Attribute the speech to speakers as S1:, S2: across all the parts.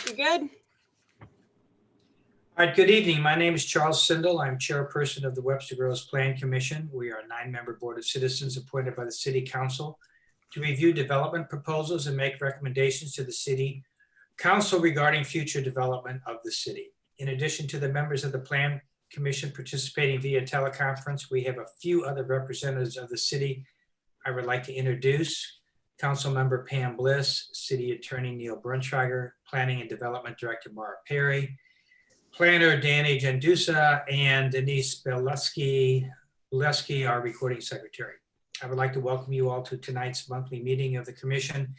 S1: think you're good.
S2: All right, good evening. My name is Charles Sindel. I'm chairperson of the Webster Groves Plan Commission. We are a 9-member board of citizens appointed by the City Council to review development proposals and make recommendations to the City Council regarding future development of the city. In addition to the members of the Plan Commission participating via teleconference, we have a few other representatives of the city I would like to introduce. Councilmember Pam Bliss, City Attorney Neil Brunschweiger, Planning and Development Director Mara Perry, Planner Danny Jandusa, and Denise Bileski, our recording secretary. I would like to welcome you all to tonight's monthly meeting of the commission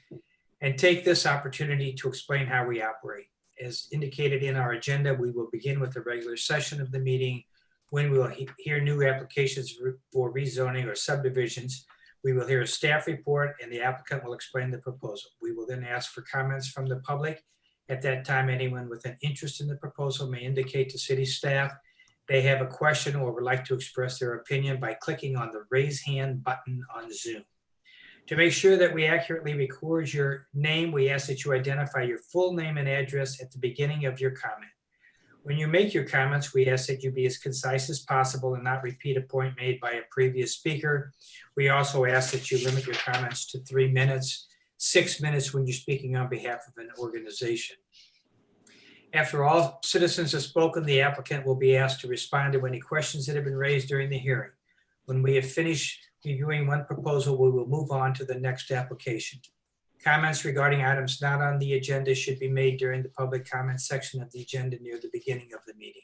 S2: and take this opportunity to explain how we operate. As indicated in our agenda, we will begin with the regular session of the meeting when we will hear new applications for rezoning or subdivisions. We will hear a staff report and the applicant will explain the proposal. We will then ask for comments from the public. At that time, anyone with an interest in the proposal may indicate to city staff they have a question or would like to express their opinion by clicking on the raise hand button on Zoom. To make sure that we accurately record your name, we ask that you identify your full name and address at the beginning of your comment. When you make your comments, we ask that you be as concise as possible and not repeat a point made by a previous speaker. We also ask that you limit your comments to 3 minutes, 6 minutes when you're speaking on behalf of an organization. After all citizens have spoken, the applicant will be asked to respond to any questions that have been raised during the hearing. When we have finished reviewing one proposal, we will move on to the next application. Comments regarding items not on the agenda should be made during the public comment section of the agenda near the beginning of the meeting.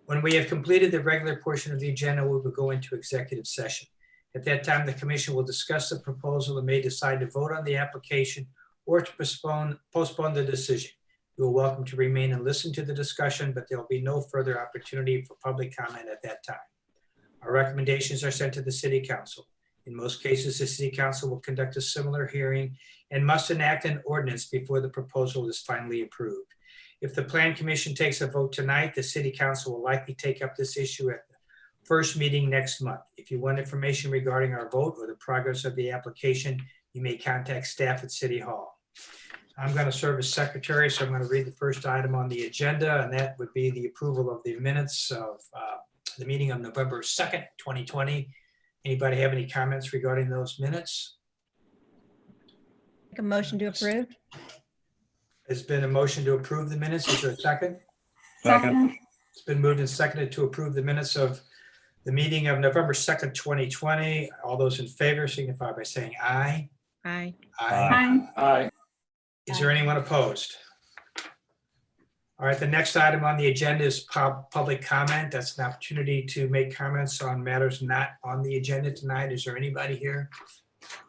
S2: When we have completed the regular portion of the agenda, we will go into executive session. At that time, the commission will discuss the proposal and may decide to vote on the application or to postpone the decision. You are welcome to remain and listen to the discussion, but there will be no further opportunity for public comment at that time. Our recommendations are sent to the City Council. In most cases, the City Council will conduct a similar hearing and must enact an ordinance before the proposal is finally approved. If the Plan Commission takes a vote tonight, the City Council will likely take up this issue at the first meeting next month. If you want information regarding our vote or the progress of the application, you may contact staff at City Hall. I'm going to serve as secretary, so I'm going to read the first item on the agenda, and that would be the approval of the minutes of the meeting of November 2nd, 2020. Anybody have any comments regarding those minutes?
S3: Make a motion to approve.
S2: There's been a motion to approve the minutes. Is there a second?
S4: Second.
S2: It's been moved and seconded to approve the minutes of the meeting of November 2nd, 2020. All those in favor signify by saying aye.
S3: Aye.
S4: Aye.
S2: Is there anyone opposed? All right, the next item on the agenda is public comment. That's an opportunity to make comments on matters not on the agenda tonight. Is there anybody here?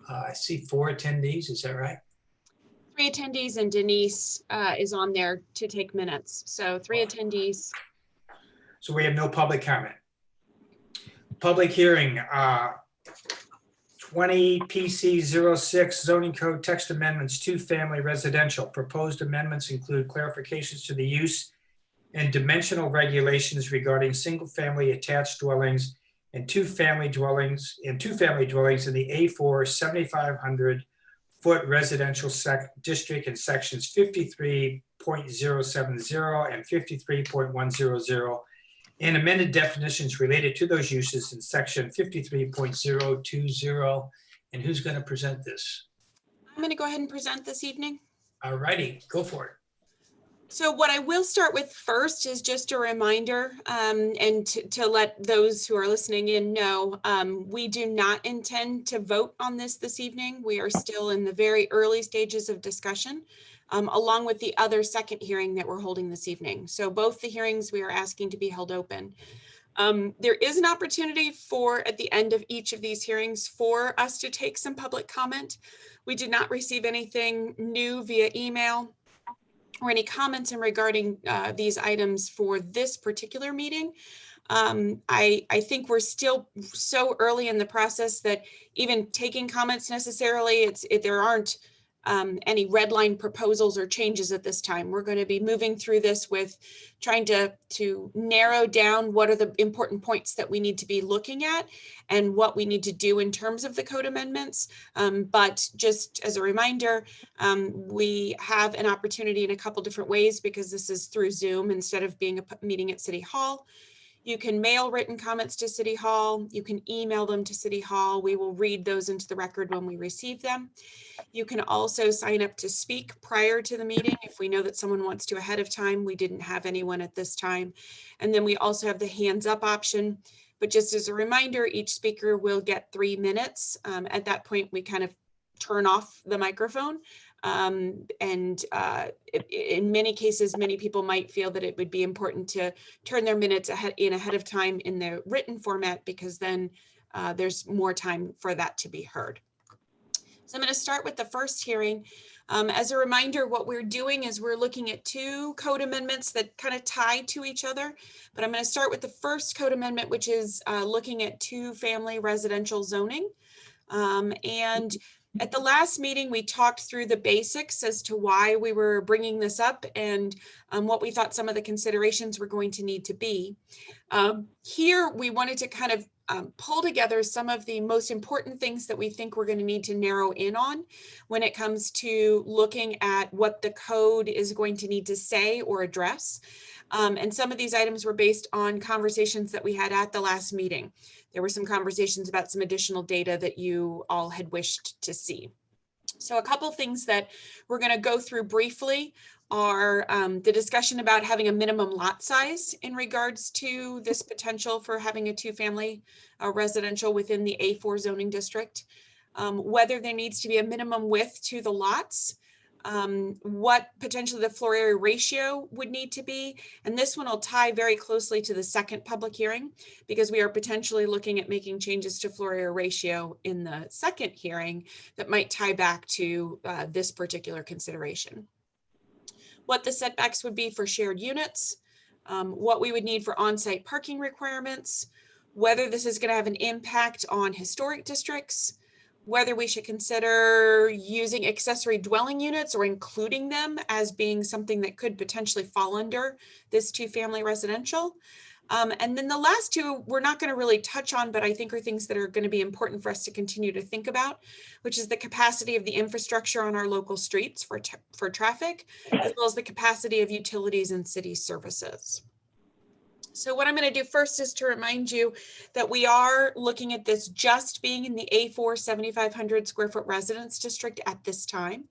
S2: I see 4 attendees, is that right?
S1: 3 attendees and Denise is on there to take minutes. So 3 attendees.
S2: So we have no public comment. Public hearing, 20 PC 06 zoning code text amendments, 2-family residential. Proposed amendments include clarifications to the use and dimensional regulations regarding single-family attached dwellings and 2-family dwellings in the A4 7,500 foot residential district in sections 53.070 and 53.100. and amended definitions related to those uses in section 53.020. And who's going to present this?
S1: I'm going to go ahead and present this evening.
S2: All righty, go for it.
S1: So what I will start with first is just a reminder and to let those who are listening in know, we do not intend to vote on this evening. We are still in the very early stages of discussion, along with the other second hearing that we're holding this evening. So both the hearings we are asking to be held open. There is an opportunity at the end of each of these hearings for us to take some public comment. We did not receive anything new via email or any comments in regarding these items for this particular meeting. I think we're still so early in the process that even taking comments necessarily, there aren't any red line proposals or changes at this time. We're going to be moving through this with trying to narrow down what are the important points that we need to be looking at and what we need to do in terms of the code amendments. But just as a reminder, we have an opportunity in a couple different ways because this is through Zoom instead of being a meeting at City Hall. You can mail written comments to City Hall. You can email them to City Hall. We will read those into the record when we receive them. You can also sign up to speak prior to the meeting if we know that someone wants to ahead of time. We didn't have anyone at this time. And then we also have the hands up option. But just as a reminder, each speaker will get 3 minutes. At that point, we kind of turn off the microphone. In many cases, many people might feel that it would be important to turn their minutes ahead of time in the written format because then there's more time for that to be heard. So I'm going to start with the first hearing. As a reminder, what we're doing is we're looking at 2 code amendments that kind of tie to each other. But I'm going to start with the first code amendment, which is looking at 2-family residential zoning. And at the last meeting, we talked through the basics as to why we were bringing this up and what we thought some of the considerations were going to need to be. Here, we wanted to kind of pull together some of the most important things that we think we're going to need to narrow in on when it comes to looking at what the code is going to need to say or address. And some of these items were based on conversations that we had at the last meeting. There were some conversations about some additional data that you all had wished to see. So a couple things that we're going to go through briefly are the discussion about having a minimum lot size in regards to this potential for having a 2-family residential within the A4 zoning district, whether there needs to be a minimum width to the lots, what potentially the floor area ratio would need to be. And this one will tie very closely to the second public hearing because we are potentially looking at making changes to floor area ratio in the second hearing that might tie back to this particular consideration. What the setbacks would be for shared units, what we would need for on-site parking requirements, whether this is going to have an impact on historic districts, whether we should consider using accessory dwelling units or including them as being something that could potentially fall under this 2-family residential. And then the last 2 we're not going to really touch on, but I think are things that are going to be important for us to continue to think about, which is the capacity of the infrastructure on our local streets for traffic, as well as the capacity of utilities and city services. So what I'm going to do first is to remind you that we are looking at this just being in the A4 7,500 square foot residence district at this time.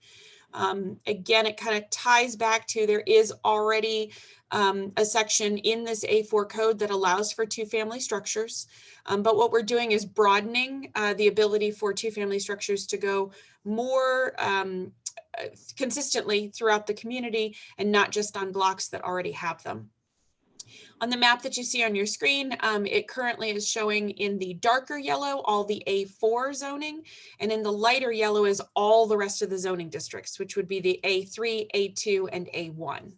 S1: Again, it kind of ties back to there is already a section in this A4 code that allows for 2-family structures. But what we're doing is broadening the ability for 2-family structures to go more consistently throughout the community and not just on blocks that already have them. On the map that you see on your screen, it currently is showing in the darker yellow all the A4 zoning, and in the lighter yellow is all the rest of the zoning districts, which would be the A3, A2, and A1.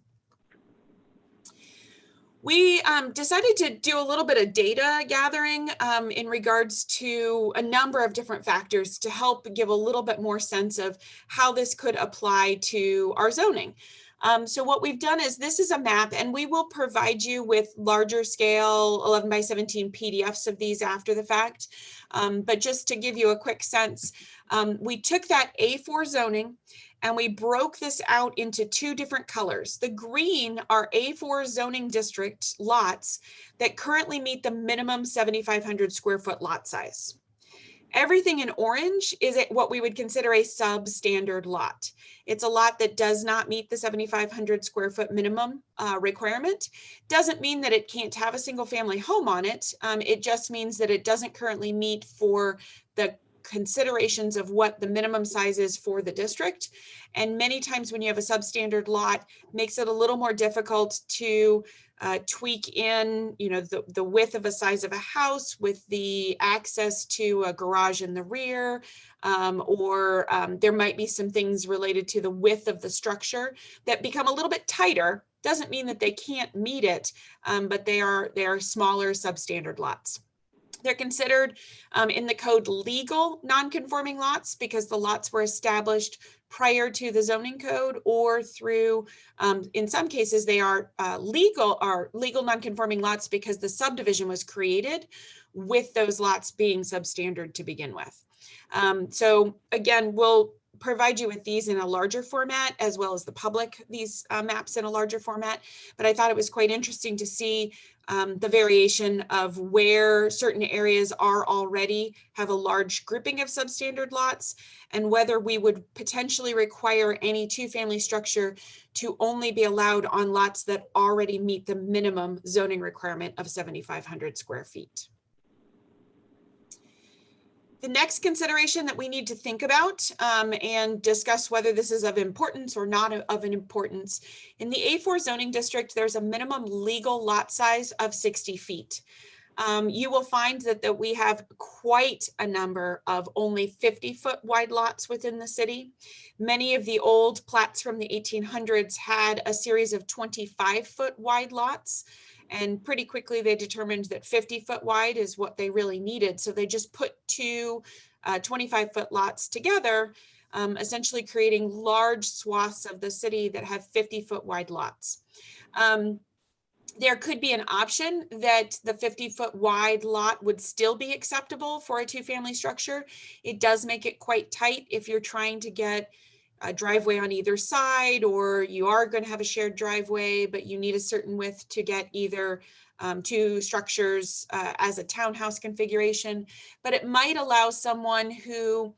S1: We decided to do a little bit of data gathering in regards to a number of different factors to help give a little bit more sense of how this could apply to our zoning. So what we've done is this is a map, and we will provide you with larger scale 11 by 17 PDFs of these after the fact. But just to give you a quick sense, we took that A4 zoning and we broke this out into 2 different colors. The green are A4 zoning district lots that currently meet the minimum 7,500 square foot lot size. Everything in orange is what we would consider a substandard lot. It's a lot that does not meet the 7,500 square foot minimum requirement. Doesn't mean that it can't have a single family home on it. It just means that it doesn't currently meet for the considerations of what the minimum size is for the district. And many times when you have a substandard lot, makes it a little more difficult to tweak in, the width of a size of a house with the access to a garage in the rear, or there might be some things related to the width of the structure that become a little bit tighter. Doesn't mean that they can't meet it, but they are smaller substandard lots. They're considered in the code legal non-conforming lots because the lots were established prior to the zoning code, or through, in some cases, they are legal non-conforming lots because the subdivision was created with those lots being substandard to begin with. So again, we'll provide you with these in a larger format, as well as the public, these maps in a larger format. But I thought it was quite interesting to see the variation of where certain areas are already have a large grouping of substandard lots, and whether we would potentially require any two-family structure to only be allowed on lots that already meet the minimum zoning requirement of 7,500 square feet. The next consideration that we need to think about and discuss whether this is of importance or not of an importance. In the A4 zoning district, there's a minimum legal lot size of 60 feet. You will find that we have quite a number of only 50-foot wide lots within the city. Many of the old plats from the 1800s had a series of 25-foot wide lots. And pretty quickly, they determined that 50-foot wide is what they really needed. So they just put two 25-foot lots together, essentially creating large swaths of the city that have 50-foot wide lots. There could be an option that the 50-foot wide lot would still be acceptable for a two-family structure. It does make it quite tight if you're trying to get a driveway on either side, or you are going to have a shared driveway, but you need a certain width to get either two structures as a townhouse configuration. But it might allow someone who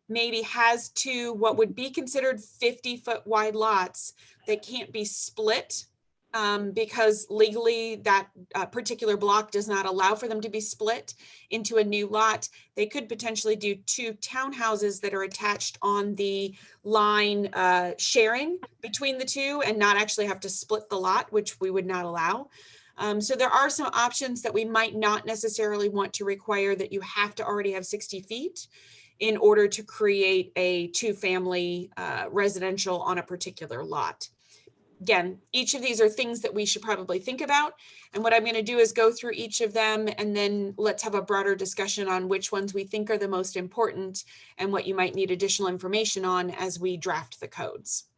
S1: maybe has two what would be considered 50-foot wide lots that can't be split because legally that particular block does not allow for them to be split into a new lot. They could potentially do two townhouses that are attached on the line sharing between the two and not actually have to split the lot, which we would not allow. So there are some options that we might not necessarily want to require that you have to already have 60 feet in order to create a two-family residential on a particular lot. Again, each of these are things that we should probably think about. And what I'm going to do is go through each of them, and then let's have a broader discussion on which ones we think are the most important and what you might need additional information on as we draft the codes.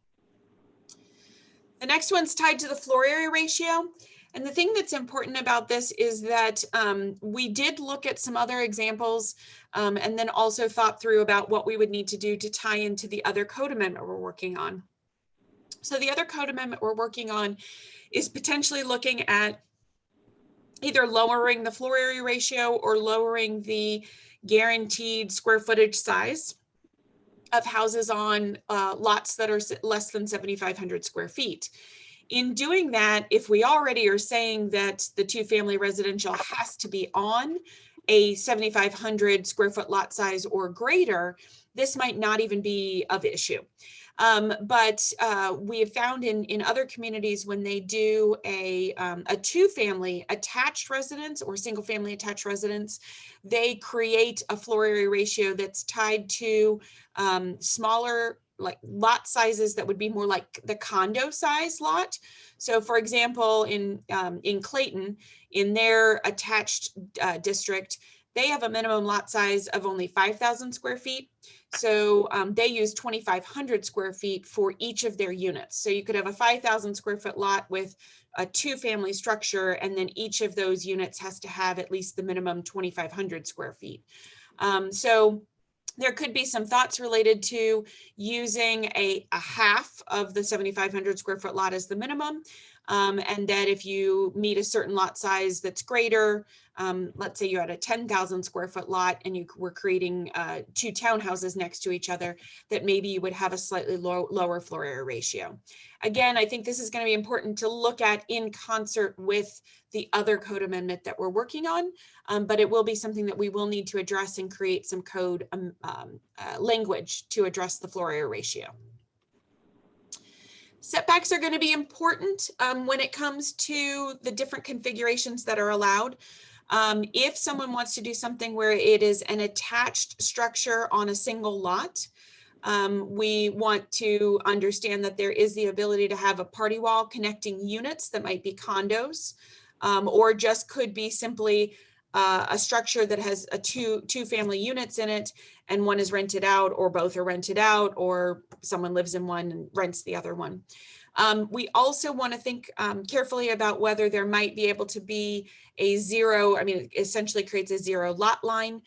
S1: The next one's tied to the floor area ratio. And the thing that's important about this is that we did look at some other examples and then also thought through about what we would need to do to tie into the other code amendment we're working on. So the other code amendment we're working on is potentially looking at either lowering the floor area ratio or lowering the guaranteed square footage size of houses on lots that are less than 7,500 square feet. In doing that, if we already are saying that the two-family residential has to be on a 7,500 square foot lot size or greater, this might not even be of issue. But we have found in other communities when they do a two-family attached residence or single-family attached residence, they create a floor area ratio that's tied to smaller like lot sizes that would be more like the condo size lot. So for example, in Clayton, in their attached district, they have a minimum lot size of only 5,000 square feet. So they use 2,500 square feet for each of their units. So you could have a 5,000 square foot lot with a two-family structure, and then each of those units has to have at least the minimum 2,500 square feet. So there could be some thoughts related to using a half of the 7,500 square foot lot as the minimum. And that if you meet a certain lot size that's greater, let's say you had a 10,000 square foot lot and you were creating two townhouses next to each other, that maybe you would have a slightly lower floor area ratio. Again, I think this is going to be important to look at in concert with the other code amendment that we're working on, but it will be something that we will need to address and create some code language to address the floor area ratio. Setbacks are going to be important when it comes to the different configurations that are allowed. If someone wants to do something where it is an attached structure on a single lot, we want to understand that there is the ability to have a party wall connecting units that might be condos, or just could be simply a structure that has two family units in it, and one is rented out, or both are rented out, or someone lives in one and rents the other one. We also want to think carefully about whether there might be able to be a zero, I mean, it essentially creates a zero lot line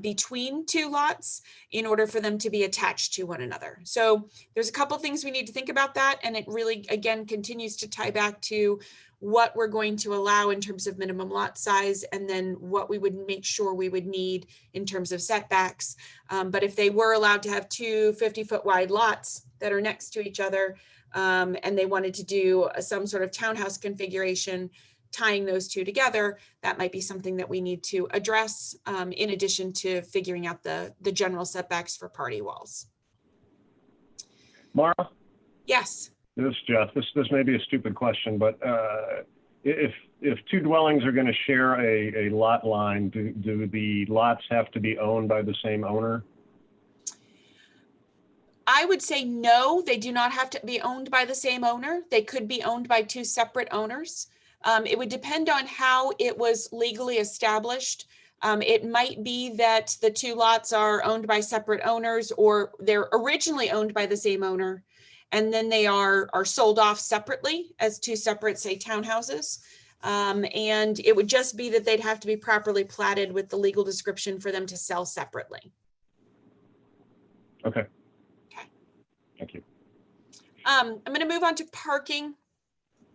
S1: between two lots in order for them to be attached to one another. So there's a couple things we need to think about that. And it really, again, continues to tie back to what we're going to allow in terms of minimum lot size, and then what we would make sure we would need in terms of setbacks. But if they were allowed to have two 50-foot wide lots that are next to each other, and they wanted to do some sort of townhouse configuration, tying those two together, that might be something that we need to address in addition to figuring out the general setbacks for party walls.
S3: Mara,
S1: Yes.
S3: this is Jeff. This may be a stupid question, but if two dwellings are going to share a lot line, do the lots have to be owned by the same owner?
S1: I would say no, they do not have to be owned by the same owner. They could be owned by two separate owners. It would depend on how it was legally established. It might be that the two lots are owned by separate owners, or they're originally owned by the same owner, and then they are sold off separately as two separate, say, townhouses. And it would just be that they'd have to be properly platted with the legal description for them to sell separately.
S3: Okay.
S1: Okay.
S3: Thank you.
S1: I'm going to move on to parking.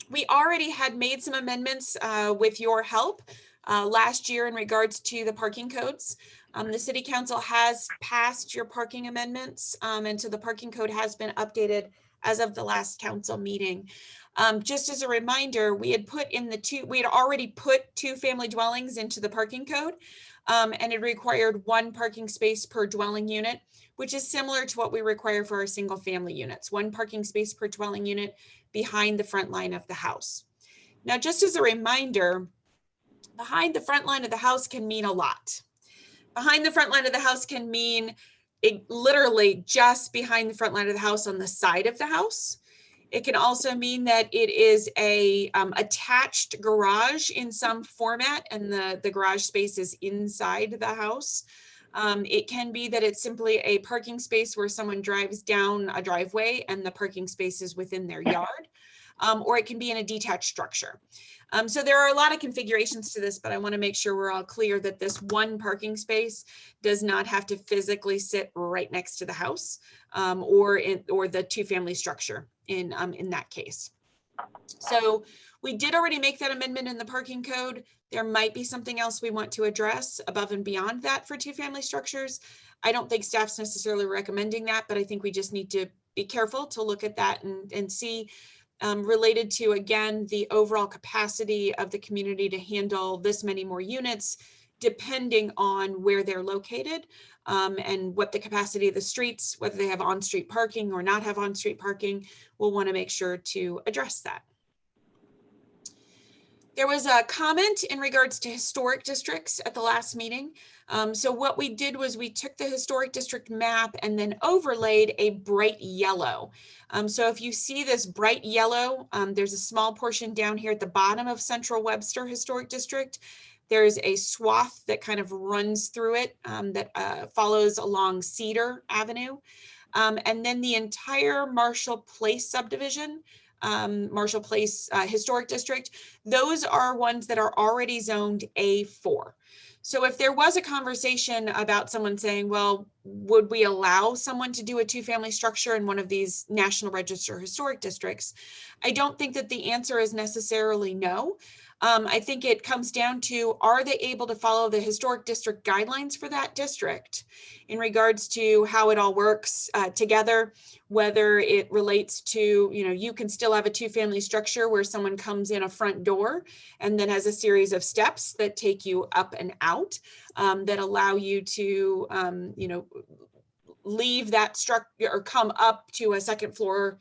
S1: We already had made some amendments with your help last year in regards to the parking codes. The City Council has passed your parking amendments, and so the parking code has been updated as of the last council meeting. Just as a reminder, we had already put two family dwellings into the parking code, and it required one parking space per dwelling unit, which is similar to what we require for our single family units, one parking space per dwelling unit behind the front line of the house. Now, just as a reminder, behind the front line of the house can mean a lot. Behind the front line of the house can mean literally just behind the front line of the house on the side of the house. It can also mean that it is a attached garage in some format, and the garage space is inside the house. It can be that it's simply a parking space where someone drives down a driveway and the parking space is within their yard, or it can be in a detached structure. So there are a lot of configurations to this, but I want to make sure we're all clear that this one parking space does not have to physically sit right next to the house, or the two-family structure in that case. So we did already make that amendment in the parking code. There might be something else we want to address above and beyond that for two-family structures. I don't think staff's necessarily recommending that, but I think we just need to be careful to look at that and see, related to, again, the overall capacity of the community to handle this many more units, depending on where they're located, and what the capacity of the streets, whether they have on-street parking or not have on-street parking. We'll want to make sure to address that. There was a comment in regards to historic districts at the last meeting. So what we did was we took the historic district map and then overlaid a bright yellow. So if you see this bright yellow, there's a small portion down here at the bottom of Central Webster Historic District. There's a swath that kind of runs through it that follows along Cedar Avenue. And then the entire Marshall Place subdivision, Marshall Place Historic District, those are ones that are already zoned A4. So if there was a conversation about someone saying, well, would we allow someone to do a two-family structure in one of these National Register historic districts? I don't think that the answer is necessarily no. I think it comes down to, are they able to follow the historic district guidelines for that district in regards to how it all works together, whether it relates to, you can still have a two-family structure where someone comes in a front door and then has a series of steps that take you up and out, that allow you to, leave that structure or come up to a second floor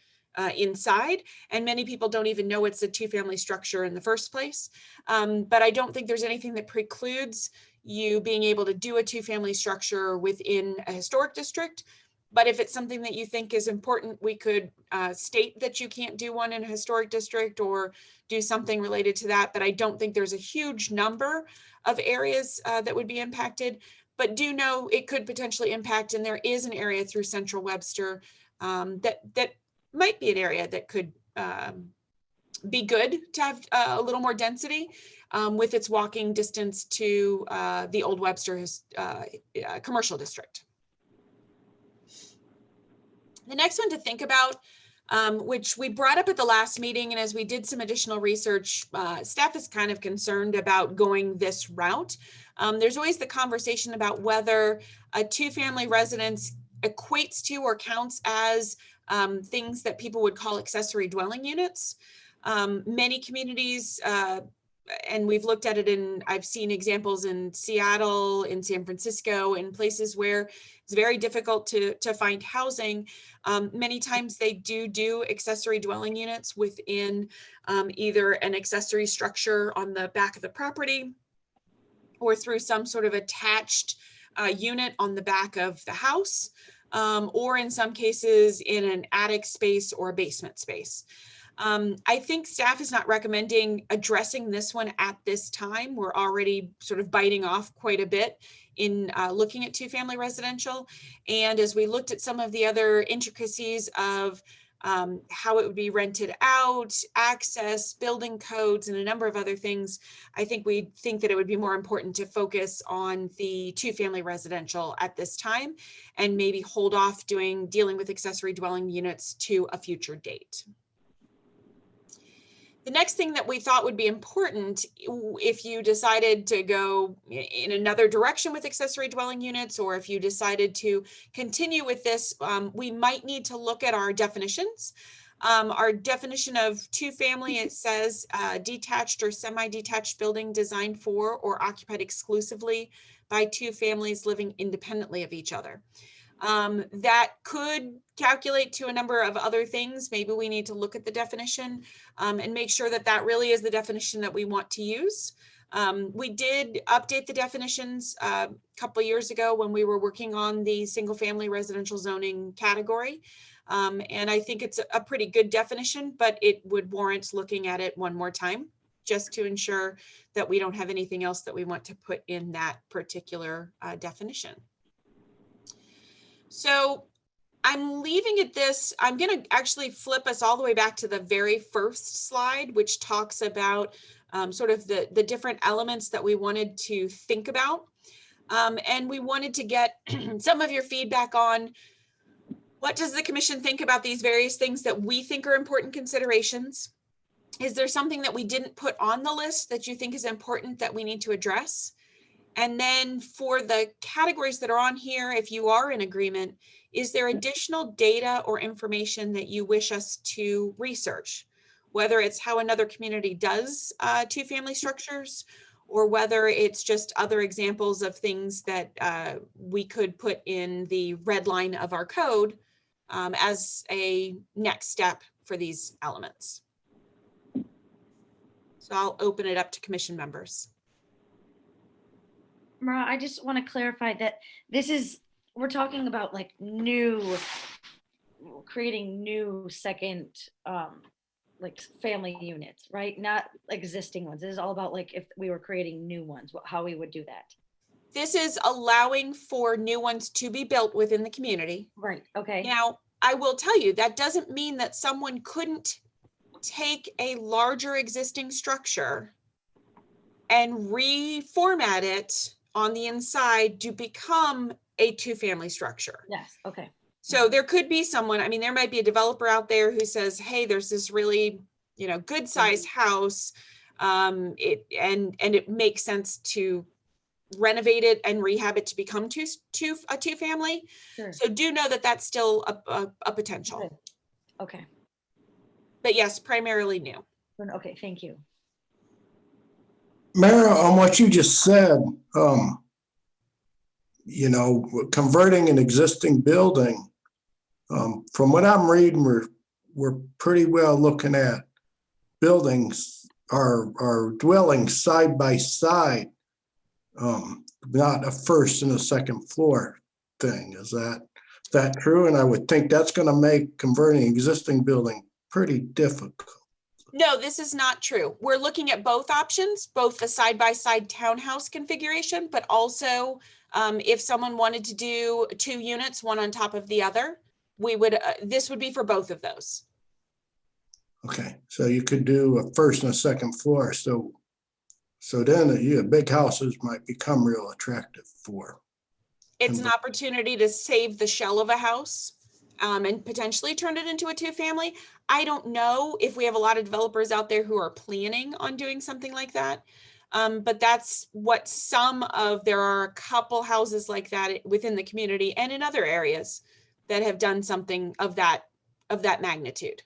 S1: inside, and many people don't even know it's a two-family structure in the first place. But I don't think there's anything that precludes you being able to do a two-family structure within a historic district. But if it's something that you think is important, we could state that you can't do one in a historic district or do something related to that. But I don't think there's a huge number of areas that would be impacted. But do know it could potentially impact, and there is an area through Central Webster that might be an area that could be good to have a little more density with its walking distance to the Old Webster commercial district. The next one to think about, which we brought up at the last meeting, and as we did some additional research, staff is kind of concerned about going this route. There's always the conversation about whether a two-family residence equates to or counts as things that people would call accessory dwelling units. Many communities, and we've looked at it I've seen examples in Seattle, in San Francisco, in places where it's very difficult to find housing. Many times they do accessory dwelling units within either an accessory structure on the back of the property or through some sort of attached unit on the back of the house, or in some cases in an attic space or a basement space. I think staff is not recommending addressing this one at this time. We're already sort of biting off quite a bit in looking at two-family residential. And as we looked at some of the other intricacies of how it would be rented out, access, building codes, and a number of other things, I think we think that it would be more important to focus on the two-family residential at this time and maybe hold off dealing with accessory dwelling units to a future date. The next thing that we thought would be important if you decided to go in another direction with accessory dwelling units, or if you decided to continue with this, we might need to look at our definitions. Our definition of two-family, it says detached or semi-detached building designed for or occupied exclusively by two families living independently of each other. That could calculate to a number of other things. Maybe we need to look at the definition and make sure that that really is the definition that we want to use. We did update the definitions a couple of years ago when we were working on the single family residential zoning category. And I think it's a pretty good definition, but it would warrant looking at it one more time just to ensure that we don't have anything else that we want to put in that particular definition. So I'm leaving it this. I'm going to actually flip us all the way back to the very first slide, which talks about sort of the different elements that we wanted to think about. And we wanted to get some of your feedback on what does the commission think about these various things that we think are important considerations? Is there something that we didn't put on the list that you think is important that we need to address? And then for the categories that are on here, if you are in agreement, is there additional data or information that you wish us to research? Whether it's how another community does two-family structures, or whether it's just other examples of things that we could put in the red line of our code as a next step for these elements. So I'll open it up to commission members.
S5: Mara, I just want to clarify that we're talking about like creating new second, like family units, right? Not existing ones. This is all about like if we were creating new ones, how we would do that.
S1: This is allowing for new ones to be built within the community.
S5: Right, okay.
S1: Now, I will tell you, that doesn't mean that someone couldn't take a larger existing structure and reformat it on the inside to become a two-family structure.
S5: Yes, okay.
S1: So there could be someone, I mean, there might be a developer out there who says, hey, there's this really, good sized house. It makes sense to renovate it and rehab it to become a two-family.
S5: Sure.
S1: So do know that that's still a potential.
S5: Good. Okay.
S1: But yes, primarily new.
S5: Okay, thank you.
S6: Mara, on what you just said, converting an existing building, from what I'm reading, we're pretty well looking at buildings or dwellings side by side, not a first and a second floor thing. Is that Is that true? And I would think that's going to make converting existing building pretty difficult.
S1: No, this is not true. We're looking at both options, both the side-by-side townhouse configuration, but also if someone wanted to do 2 units, one on top of the other, we would, this would be for both of those.
S6: Okay, so you could do a first and a second floor. So then big houses might become real attractive for.
S1: It's an opportunity to save the shell of a house and potentially turn it into a 2-family. I don't know if we have a lot of developers out there who are planning on doing something like that. But that's what there are a couple houses like that within the community and in other areas that have done something of that magnitude.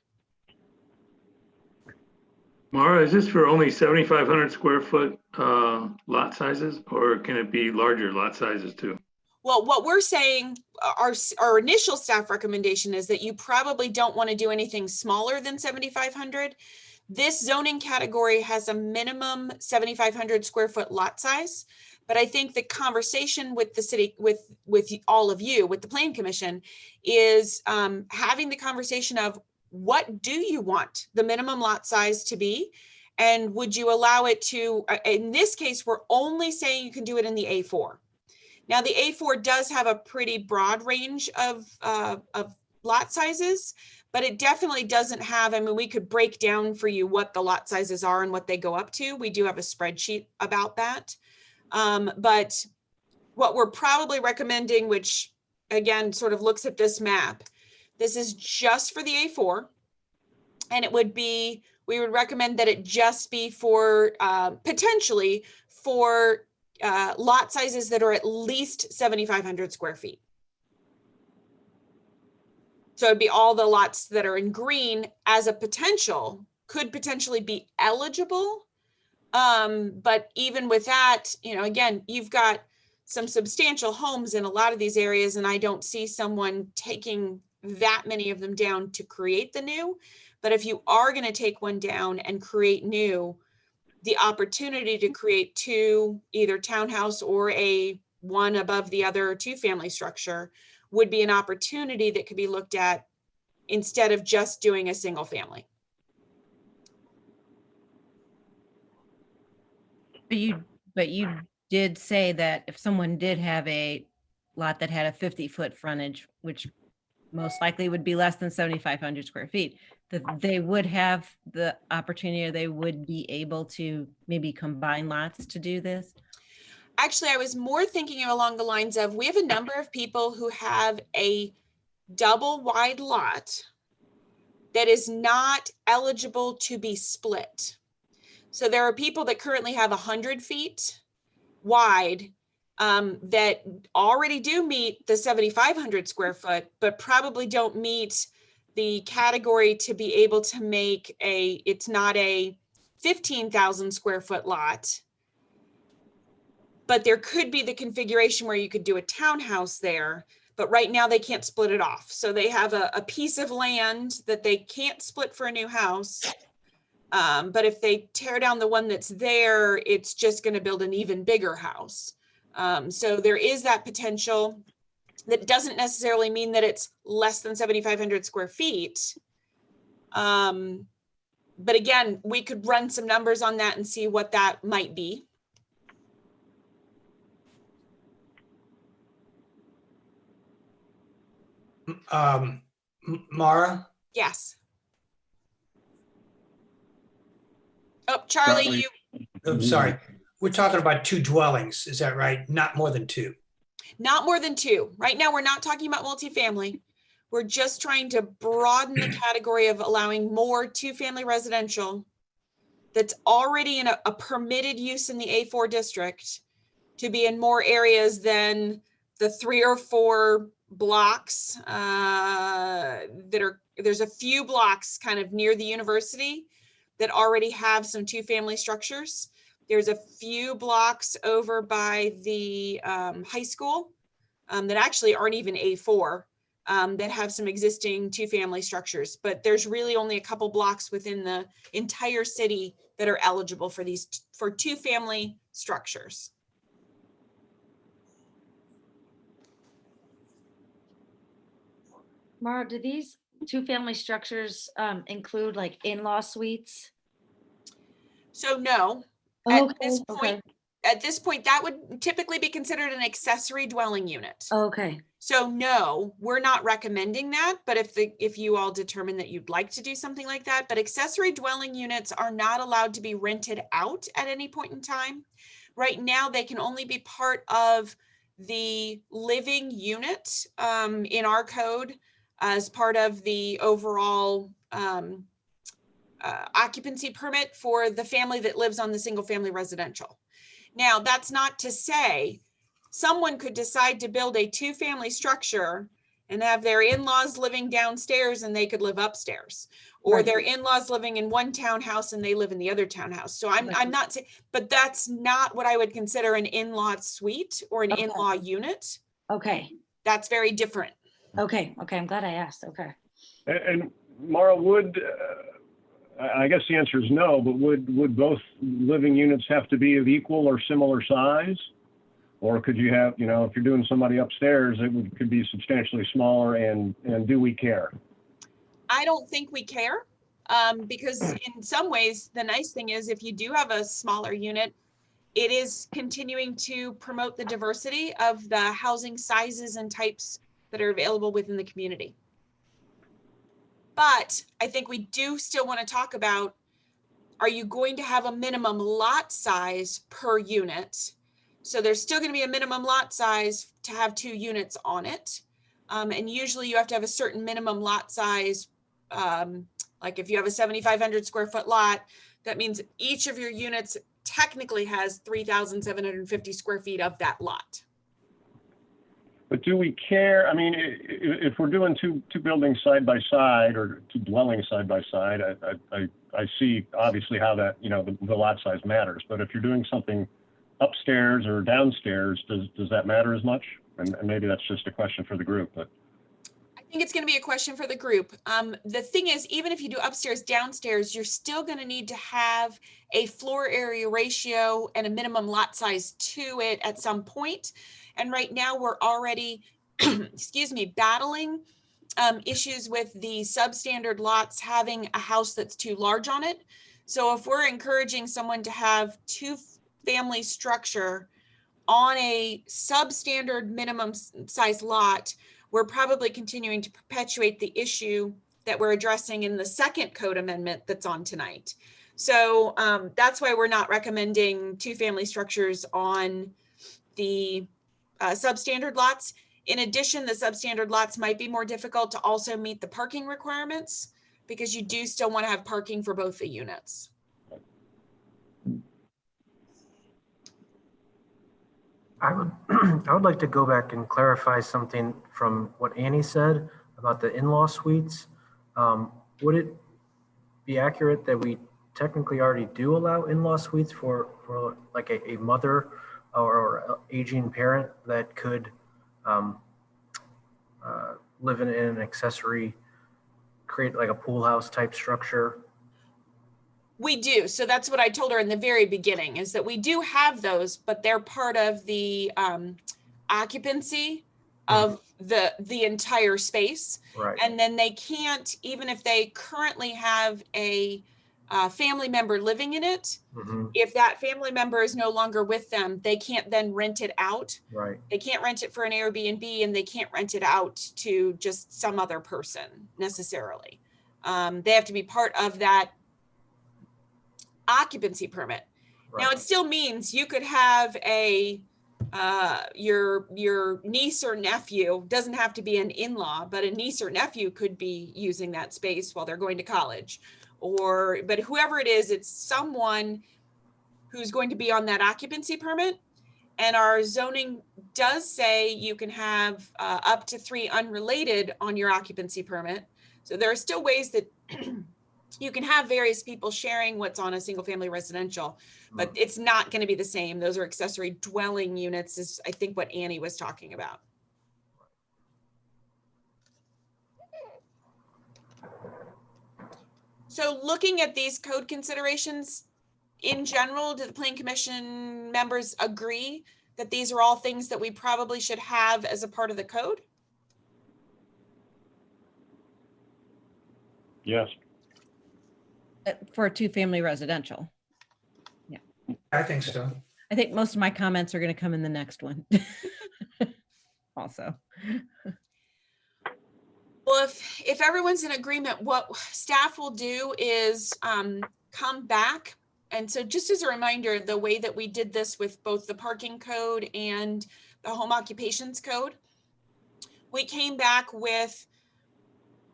S7: Mara, is this for only 7,500 square foot lot sizes, or can it be larger lot sizes too?
S1: Well, what we're saying, our initial staff recommendation is that you probably don't want to do anything smaller than 7,500. This zoning category has a minimum 7,500 square foot lot size. But I think the conversation with the city, with all of you, with the Plan Commission, is having the conversation of what do you want the minimum lot size to be? And would you allow it to, in this case, we're only saying you can do it in the A4. Now, the A4 does have a pretty broad range of lot sizes, but it definitely doesn't have, I mean, we could break down for you what the lot sizes are and what they go up to. We do have a spreadsheet about that. But what we're probably recommending, which again, sort of looks at this map, this is just for the A4. And it would be, we would recommend that it just be for potentially for lot sizes that are at least 7,500 square feet. So it'd be all the lots that are in green as a potential, could potentially be eligible. But even with that, you know, again, you've got some substantial homes in a lot of these areas, and I don't see someone taking that many of them down to create the new. But if you are going to take one down and create new, the opportunity to create 2, either townhouse or a one above the other 2-family structure would be an opportunity that could be looked at instead of just doing a single family.
S8: But you did say that if someone did have a lot that had a 50-foot frontage, which most likely would be less than 7,500 square feet, that they would have the opportunity, or they would be able to maybe combine lots to do this?
S1: Actually, I was more thinking along the lines of, we have a number of people who have a double wide lot that is not eligible to be split. So there are people that currently have 100 feet wide that already do meet the 7,500 square foot, but probably don't meet the category to be able to make it's not a 15,000 square foot lot, but there could be the configuration where you could do a townhouse there, but right now they can't split it off. So they have a piece of land that they can't split for a new house. But if they tear down the one that's there, it's just going to build an even bigger house. So there is that potential. That doesn't necessarily mean that it's less than 7,500 square feet. But again, we could run some numbers on that and see what that might be.
S2: Mara?
S1: Yes. Oh, Charlie,
S2: I'm sorry. We're talking about 2 dwellings. Is that right? Not more than 2.
S1: not more than 2. Right now, we're not talking about multifamily. We're just trying to broaden the category of allowing more 2-family residential that's already in a permitted use in the A4 district to be in more areas than the 3 or 4 blocks there's a few blocks kind of near the university that already have some 2-family structures. There's a few blocks over by the high school that actually aren't even A4 that have some existing 2-family structures, but there's really only a couple blocks within the entire city that are eligible for these, for 2-family structures.
S5: Mara, do these two-family structures include like in-law suites?
S1: So no,
S5: Okay.
S1: at this point, that would typically be considered an accessory dwelling unit.
S5: Okay,
S1: So no, we're not recommending that, but if you all determine that you'd like to do something like that, but accessory dwelling units are not allowed to be rented out at any point in time. Right now, they can only be part of the living unit in our code as part of the overall occupancy permit for the family that lives on the single family residential. Now, that's not to say someone could decide to build a two-family structure and have their in-laws living downstairs and they could live upstairs, or
S5: Right.
S1: their in-laws living in one townhouse and they live in the other townhouse. So I'm not saying, but that's not what I would consider an in-law suite or an
S5: Okay.
S1: in-law unit.
S5: okay,
S1: That's very different.
S5: okay, I'm glad I asked, okay.
S3: And Mara, I guess the answer is no, but would both living units have to be of equal or similar size? Or could you have, if you're doing somebody upstairs, could be substantially smaller, and do we care?
S1: I don't think we care because in some ways, the nice thing is if you do have a smaller unit, it is continuing to promote the diversity of the housing sizes and types that are available within the community. But I think we do still want to talk about, are you going to have a minimum lot size per unit? So there's still going to be a minimum lot size to have 2 units on it. And usually you have to have a certain minimum lot size. Like if you have a 7,500 square foot lot, that means each of your units technically has 3,750 square feet of that lot.
S3: But do we care? I mean, if we're doing two buildings side by side or two dwellings side by side, I see obviously how that, the lot size matters. But if you're doing something upstairs or downstairs, does that matter as much? And maybe that's just a question for the group, but.
S1: I think it's going to be a question for the group. The thing is, even if you do upstairs, downstairs, you're still going to need to have a floor area ratio and a minimum lot size to it at some point. And right now we're already, battling issues with the substandard lots having a house that's too large on it. So if we're encouraging someone to have 2-family structure on a substandard minimum size lot, we're probably continuing to perpetuate the issue that we're addressing in the second code amendment that's on tonight. So that's why we're not recommending 2-family structures on the substandard lots. In addition, the substandard lots might be more difficult to also meet the parking requirements because you do still want to have parking for both the units.
S9: I would like to go back and clarify something from what Annie said about the in-law suites. Would it be accurate that we technically already do allow in-law suites for like a mother or aging parent that could live in an accessory, create like a pool house type structure?
S1: We do. So that's what I told her in the very beginning, is that we do have those, but they're part of the occupancy of the entire space.
S9: Right.
S1: And then they can't, even if they currently have a family member living in it, if that family member is no longer with them, they can't then rent it out.
S9: Right.
S1: They can't rent it for an Airbnb, and they can't rent it out to just some other person necessarily. They have to be part of that occupancy permit. Now it still means you could have a your niece or nephew, doesn't have to be an in-law, but a niece or nephew could be using that space while they're going to college, but whoever it is, it's someone who's going to be on that occupancy permit. And our zoning does say you can have up to 3 unrelated on your occupancy permit. So there are still ways that you can have various people sharing what's on a single family residential, but it's not going to be the same. Those are accessory dwelling units, is I think what Annie was talking about. So looking at these code considerations in general, do the Planning Commission members agree that these are all things that we probably should have as a part of the code?
S3: Yes.
S8: For a two-family residential.
S2: I think so.
S8: I think most of my comments are going to come in the next one. Also.
S1: Well, if everyone's in agreement, what staff will do is come back. And so just as a reminder, the way that we did this with both the parking code and the home occupations code, we came back with,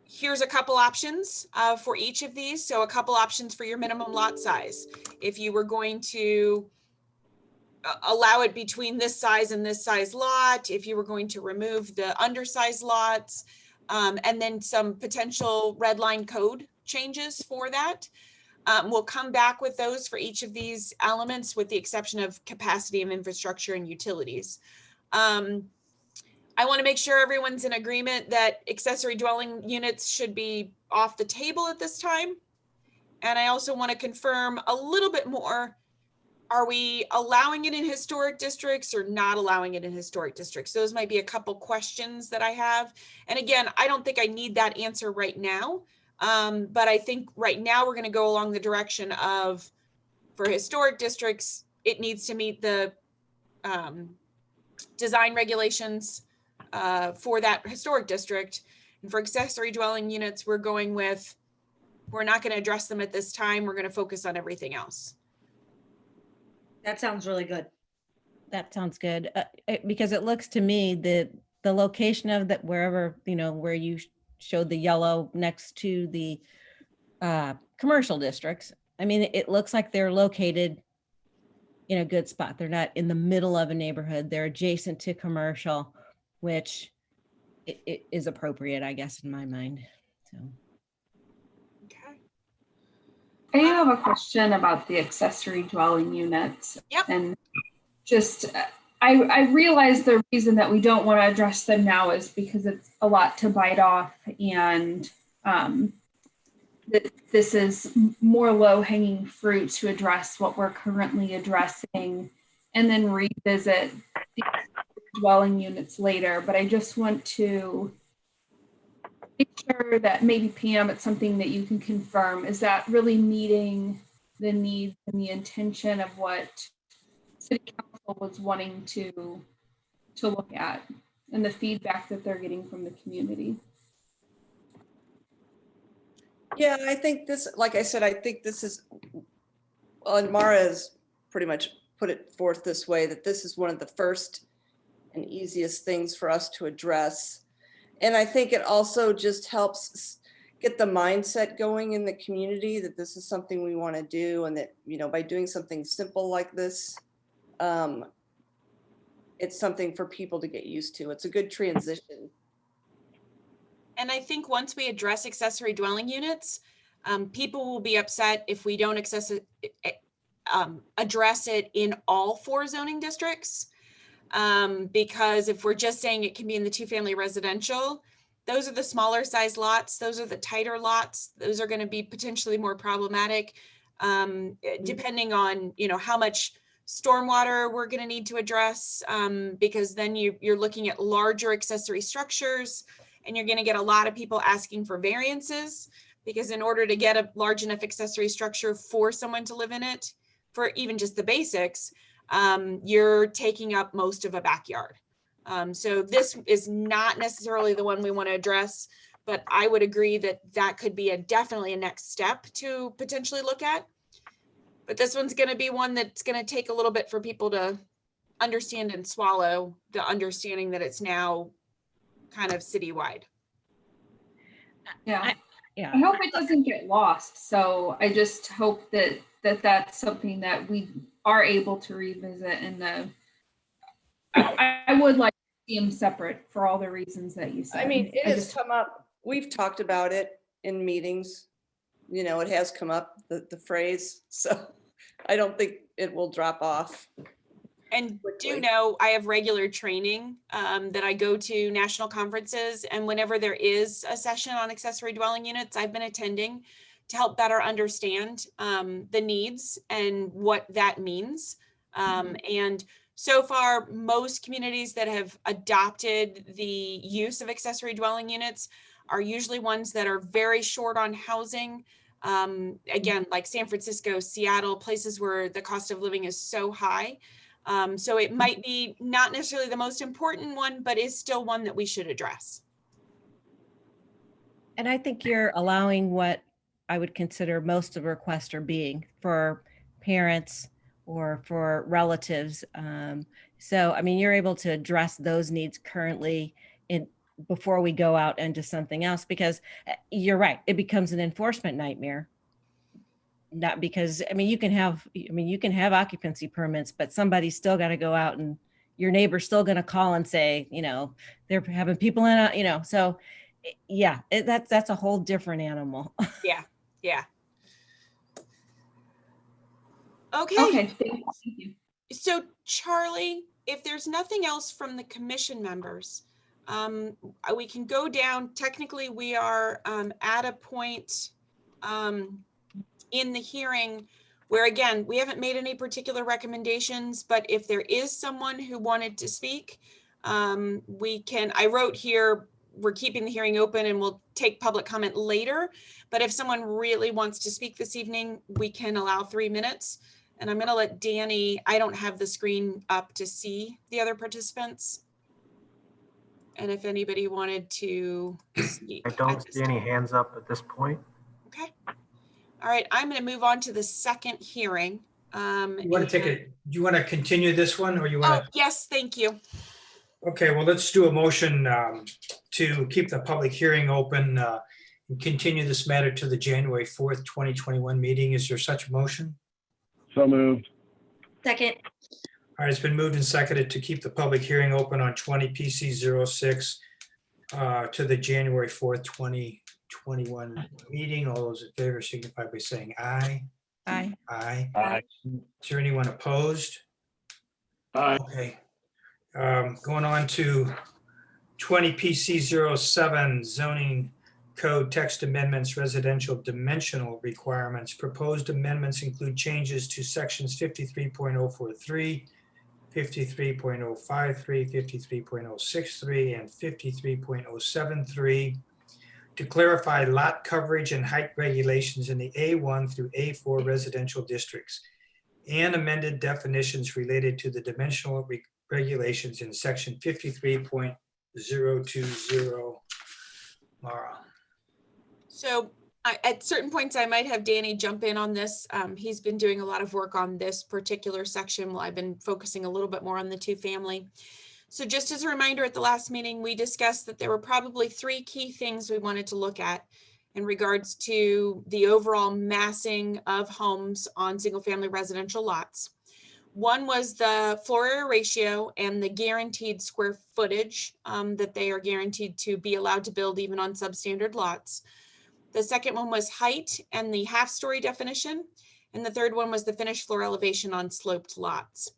S1: here's a couple options for each of these. So a couple options for your minimum lot size. If you were going to allow it between this size and this size lot, if you were going to remove the undersized lots, and then some potential red line code changes for that. We'll come back with those for each of these elements with the exception of capacity of infrastructure and utilities. I want to make sure everyone's in agreement that accessory dwelling units should be off the table at this time. And I also want to confirm a little bit more. Are we allowing it in historic districts or not allowing it in historic districts? Those might be a couple questions that I have. And again, I don't think I need that answer right now. But I think right now we're going to go along the direction of, for historic districts, it needs to meet the design regulations for that historic district. And for accessory dwelling units, we're going with, we're not going to address them at this time. We're going to focus on everything else.
S5: That sounds really good.
S8: That sounds good. Because it looks to me that the location of that, wherever, where you showed the yellow next to the commercial districts, I mean, it looks like they're located in a good spot. They're not in the middle of a neighborhood. They're adjacent to commercial, which it is appropriate, I guess, in my mind. So.
S1: Okay.
S4: I have a question about the accessory dwelling units.
S1: Yep.
S4: And just, I realize the reason that we don't want to address them now is because it's a lot to bite off, and this is more low-hanging fruit to address what we're currently addressing and then revisit the dwelling units later. But I just want to make sure that maybe, Pam, it's something that you can confirm. Is that really meeting the needs and the intention of what City Council was wanting to look at and the feedback that they're getting from the community?
S10: Yeah, I think this, like I said, I think this is, well, and Mara has pretty much put it forth this way, that this is one of the first and easiest things for us to address. And I think it also just helps get the mindset going in the community that this is something we want to do, and that, by doing something simple like this, it's something for people to get used to. It's a good transition.
S1: And I think once we address accessory dwelling units, people will be upset if we don't address it in all 4 zoning districts. Because if we're just saying it can be in the 2-family residential, those are the smaller size lots. Those are the tighter lots. Those are going to be potentially more problematic, depending on, how much stormwater we're going to need to address, because then you're looking at larger accessory structures, and you're going to get a lot of people asking for variances, because in order to get a large enough accessory structure for someone to live in it, for even just the basics, you're taking up most of a backyard. So this is not necessarily the one we want to address, but I would agree that that could be definitely a next step to potentially look at. But this one's going to be one that's going to take a little bit for people to understand and swallow, the understanding that it's now kind of citywide.
S4: Yeah.
S8: Yeah.
S4: I hope it doesn't get lost. So I just hope that that's something that we are able to revisit. And I would like to see them separate for all the reasons that you said.
S10: I mean, it has come up. We've talked about it in meetings. It has come up, the phrase. So I don't think it will drop off.
S1: And do know I have regular training that I go to national conferences, and whenever there is a session on accessory dwelling units, I've been attending to help better understand the needs and what that means. And so far, most communities that have adopted the use of accessory dwelling units are usually ones that are very short on housing. Again, like San Francisco, Seattle, places where the cost of living is so high. So it might be not necessarily the most important one, but is still one that we should address.
S8: And I think you're allowing what I would consider most of a request are being for parents or for relatives. So, I mean, you're able to address those needs currently before we go out into something else, because you're right, it becomes an enforcement nightmare. Not because, I mean, you can have occupancy permits, but somebody's still got to go out and your neighbor's still going to call and say, they're having people in, so yeah, that's a whole different animal.
S1: Yeah. Yeah. Okay.
S4: Okay, thank you.
S1: So Charlie, if there's nothing else from the commission members, we can go down. Technically, we are at a point in the hearing where, again, we haven't made any particular recommendations, but if there is someone who wanted to speak, I wrote here, we're keeping the hearing open and we'll take public comment later. But if someone really wants to speak this evening, we can allow 3 minutes. And I'm going to let Danny, I don't have the screen up to see the other participants. And if anybody wanted to speak.
S9: I don't see any hands up at this point.
S1: Okay. All right, I'm going to move on to the second hearing.
S2: Do you want to continue this one, or you want to?
S1: Oh, yes, thank you.
S2: Okay, well, let's do a motion to keep the public hearing open and continue this matter to the January 4th, 2021 meeting. Is there such a motion?
S3: So moved.
S5: Second.
S2: All right, it's been moved and seconded to keep the public hearing open on 20 PC 06 to the January 4th, 2021 meeting. All those in favor signify by saying aye.
S8: Aye.
S2: Aye.
S3: Aye.
S2: Is there anyone opposed?
S7: Aye.
S2: Okay. Going on to 20 PC 07 zoning code text amendments, residential dimensional requirements. Proposed amendments include changes to sections 53.043, 53.053, 53.063, and 53.073 to clarify lot coverage and height regulations in the A1 through A4 residential districts, and amended definitions related to the dimensional regulations in section 53.020. Mara.
S1: So at certain points, I might have Danny jump in on this. He's been doing a lot of work on this particular section while I've been focusing a little bit more on the 2-family. So just as a reminder, at the last meeting, we discussed that there were probably 3 key things we wanted to look at in regards to the overall massing of homes on single-family residential lots. One was the floor area ratio and the guaranteed square footage that they are guaranteed to be allowed to build even on substandard lots. The second one was height and the half-story definition. And the third one was the finished floor elevation on sloped lots.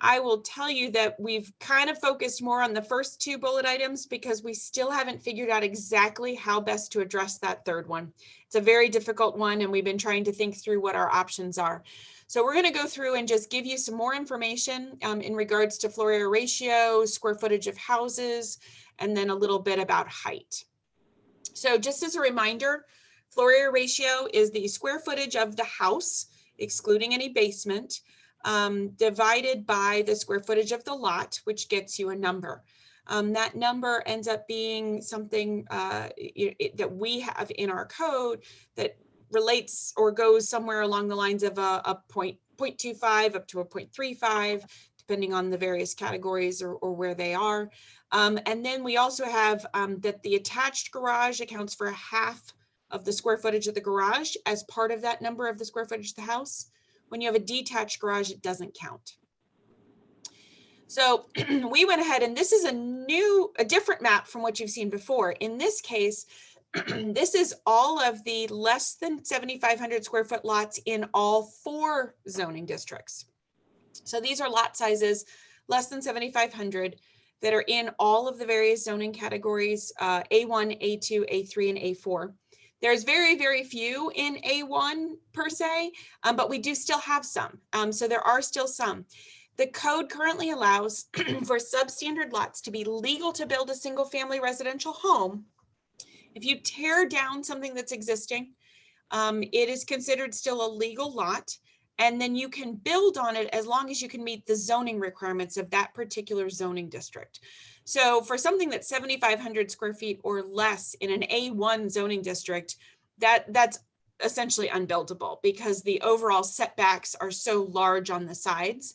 S1: I will tell you that we've kind of focused more on the first 2 bullet items because we still haven't figured out exactly how best to address that third one. It's a very difficult one, and we've been trying to think through what our options are. So we're going to go through and just give you some more information in regards to floor area ratio, square footage of houses, and then a little bit about height. So just as a reminder, floor area ratio is the square footage of the house, excluding any basement, divided by the square footage of the lot, which gets you a number. That number ends up being something that we have in our code that relates or goes somewhere along the lines of a 0.25 up to a 0.35, depending on the various categories or where they are. And then we also have that the attached garage accounts for 1/2 of the square footage of the garage as part of that number of the square footage of the house. When you have a detached garage, it doesn't count. So we went ahead, and this is a different map from what you've seen before. In this case, this is all of the less than 7,500 square foot lots in all 4 zoning districts. So these are lot sizes less than 7,500 that are in all of the various zoning categories, A1, A2, A3, and A4. There's very, very few in A1 per se, but we do still have some. So there are still some. The code currently allows for substandard lots to be legal to build a single family residential home If you tear down something that's existing, it is considered still a legal lot. And then you can build on it as long as you can meet the zoning requirements of that particular zoning district. So for something that's 7,500 square feet or less in an A1 zoning district, that's essentially unbuildable because the overall setbacks are so large on the sides.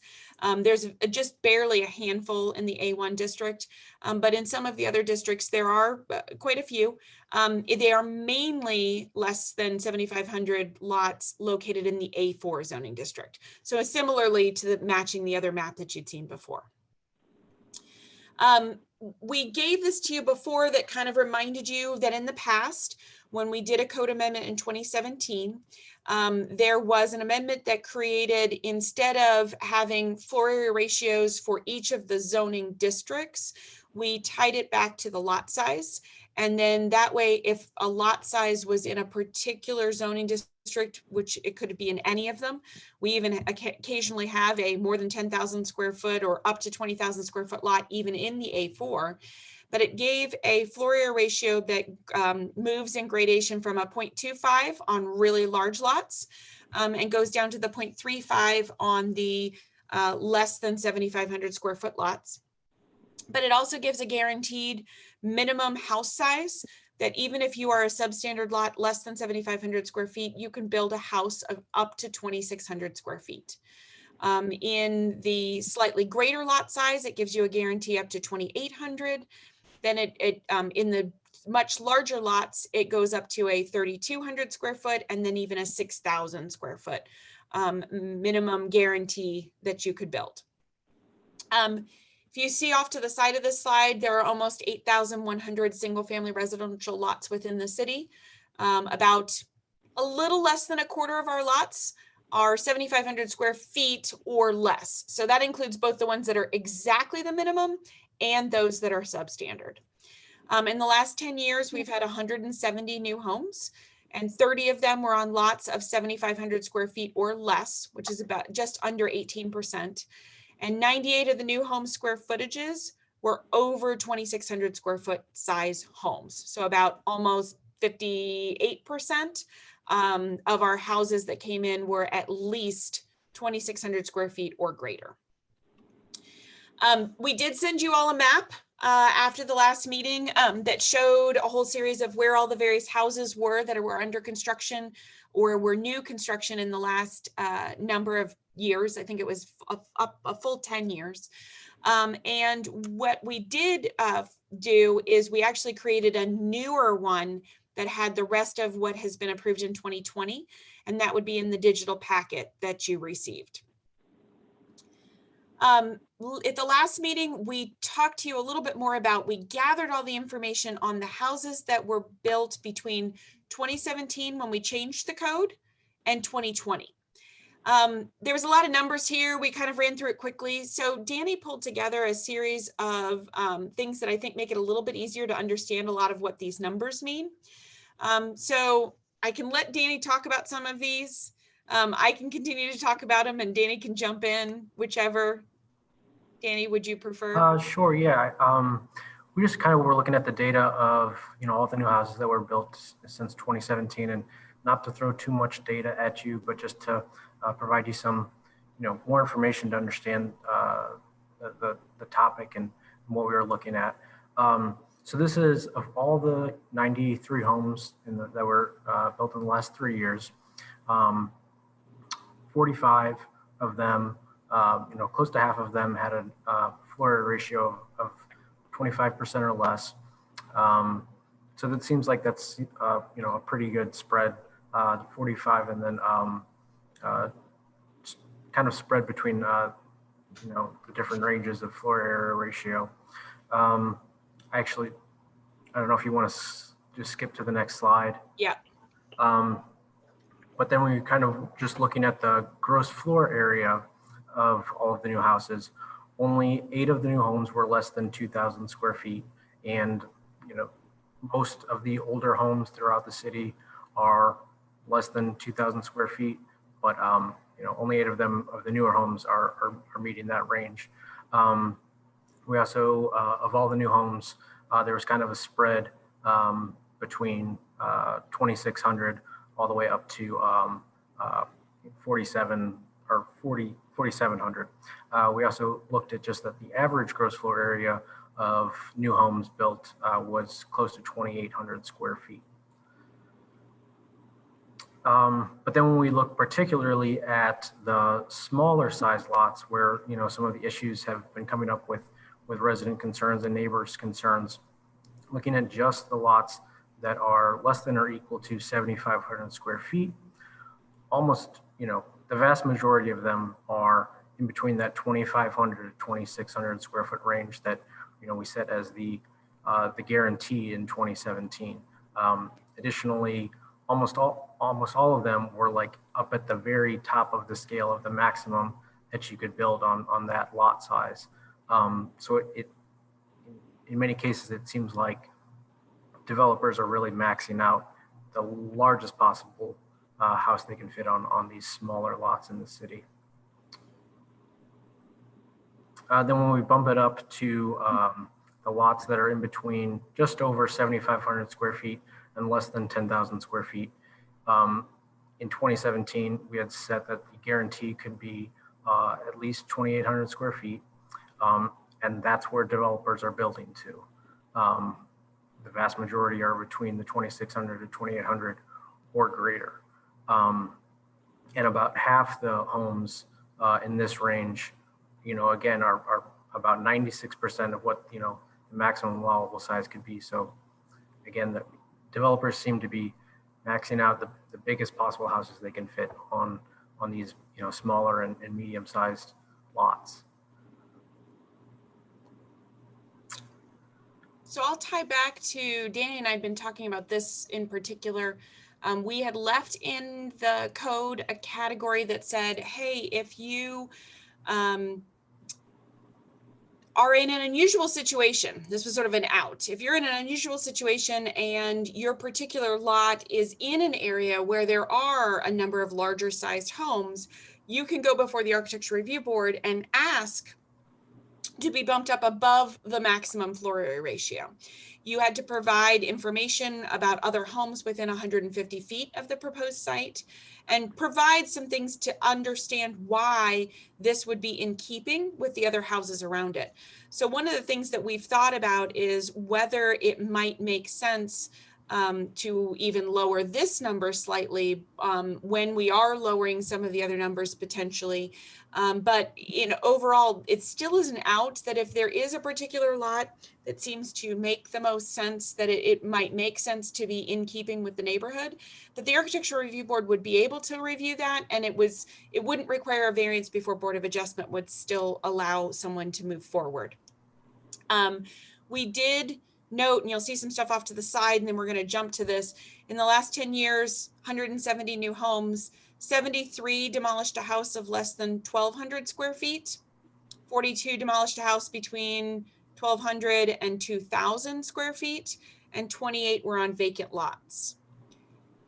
S1: There's just barely a handful in the A1 district, but in some of the other districts, there are quite a few. They are mainly less than 7,500 lots located in the A4 zoning district. So similarly to matching the other map that you'd seen before. We gave this to you before that kind of reminded you that in the past, when we did a code amendment in 2017, there was an amendment that created, instead of having floor area ratios for each of the zoning districts, we tied it back to the lot size. And then that way, if a lot size was in a particular zoning district, which it could be in any of them, we even occasionally have a more than 10,000 square foot or up to 20,000 square foot lot, even in the A4. But it gave a floor area ratio that moves in gradation from a 0.25 on really large lots and goes down to the 0.35 on the less than 7,500 square foot lots. But it also gives a guaranteed minimum house size that even if you are a substandard lot less than 7,500 square feet, you can build a house of up to 2,600 square feet. In the slightly greater lot size, it gives you a guarantee up to 2,800. Then in the much larger lots, it goes up to a 3,200 square foot and then even a 6,000 square foot minimum guarantee that you could build. If you see off to the side of this slide, there are almost 8,100 single family residential lots within the city. About a little less than a quarter of our lots are 7,500 square feet or less. So that includes both the ones that are exactly the minimum and those that are substandard. In the last 10 years, we've had 170 new homes, and 30 of them were on lots of 7,500 square feet or less, which is about just under 18%. And 98 of the new home square footages were over 2,600 square foot size homes. So about almost 58% of our houses that came in were at least 2,600 square feet or greater. We did send you all a map after the last meeting that showed a whole series of where all the various houses were that were under construction or were new construction in the last number of years. I think it was a full 10 years. And what we did do is we actually created a newer one that had the rest of what has been approved in 2020, and that would be in the digital packet that you received. At the last meeting, we talked to you a little bit more about, we gathered all the information on the houses that were built between 2017 when we changed the code and 2020. There was a lot of numbers here. We kind of ran through it quickly. So Danny pulled together a series of things that I think make it a little bit easier to understand a lot of what these numbers mean. So I can let Danny talk about some of these. I can continue to talk about them and Danny can jump in, whichever. Danny, would you prefer?
S9: Sure, yeah. We just kind of were looking at the data of, all the new houses that were built since 2017, and not to throw too much data at you, but just to provide you some, more information to understand the topic and what we were looking at. So this is of all the 93 homes that were built in the last 3 years, 45 of them, close to half of them had a floor area ratio of 25% or less. So that seems like that's, a pretty good spread, 45, and then kind of spread between, the different ranges of floor area ratio. Actually, I don't know if you want to just skip to the next slide.
S1: Yeah.
S9: But then we kind of just looking at the gross floor area of all of the new houses, only 8 of the new homes were less than 2,000 square feet. And, most of the older homes throughout the city are less than 2,000 square feet, but, only 8 of them, of the newer homes are meeting that range. We also, of all the new homes, there was kind of a spread between 2,600 all the way up to 4,700. We also looked at just that the average gross floor area of new homes built was close to 2,800 square feet. But then when we look particularly at the smaller size lots where, you know, some of the issues have been coming up with resident concerns and neighbors' concerns, looking at just the lots that are less than or equal to 7,500 square feet, almost, you know, the vast majority of them are in between that 2,500 to 2,600 square foot range that, you know, we set as the guarantee in 2017. Additionally, almost all of them were like up at the very top of the scale of the maximum that you could build on that lot size. So in many cases, it seems like developers are really maxing out the largest possible house they can fit on these smaller lots in the city. Then when we bump it up to the lots that are in between just over 7,500 square feet and less than 10,000 square feet, in 2017, we had set that the guarantee could be at least 2,800 square feet. And that's where developers are building to. The vast majority are between the 2,600 to 2,800 or greater. And about half the homes in this range, you know, again, are about 96% of what, you know, the maximum allowable size could be. So again, the developers seem to be maxing out the biggest possible houses they can fit on these, you know, smaller and medium-sized lots.
S1: So I'll tie back to Danny and I have been talking about this in particular. We had left in the code a category that said, hey, if you are in an unusual situation, this was sort of an out. If you're in an unusual situation and your particular lot is in an area where there are a number of larger sized homes, you can go before the Architecture Review Board and ask to be bumped up above the maximum floor area ratio. You had to provide information about other homes within 150 feet of the proposed site and provide some things to understand why this would be in keeping with the other houses around it. So one of the things that we've thought about is whether it might make sense to even lower this number slightly when we are lowering some of the other numbers potentially. But overall, it still isn't out that if there is a particular lot that seems to make the most sense, that it might make sense to be in keeping with the neighborhood, that the Architecture Review Board would be able to review that, and it wouldn't require a variance before Board of Adjustment would still allow someone to move forward. We did note, and you'll see some stuff off to the side, and then we're going to jump to this. In the last 10 years, 170 new homes, 73 demolished a house of less than 1,200 square feet, 42 demolished a house between 1,200 and 2,000 square feet, and 28 were on vacant lots.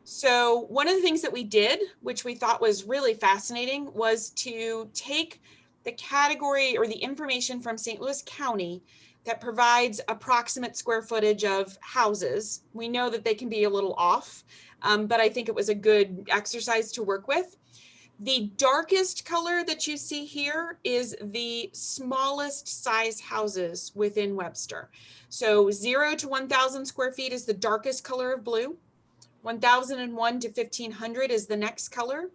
S1: So one of the things that we did, which we thought was really fascinating, was to take the category or the information from St. Louis County that provides approximate square footage of houses. We know that they can be a little off, but I think it was a good exercise to work with. The darkest color that you see here is the smallest size houses within Webster. So 0 to 1,000 square feet is the darkest color of blue. 1,001 to 1,500 is the next color.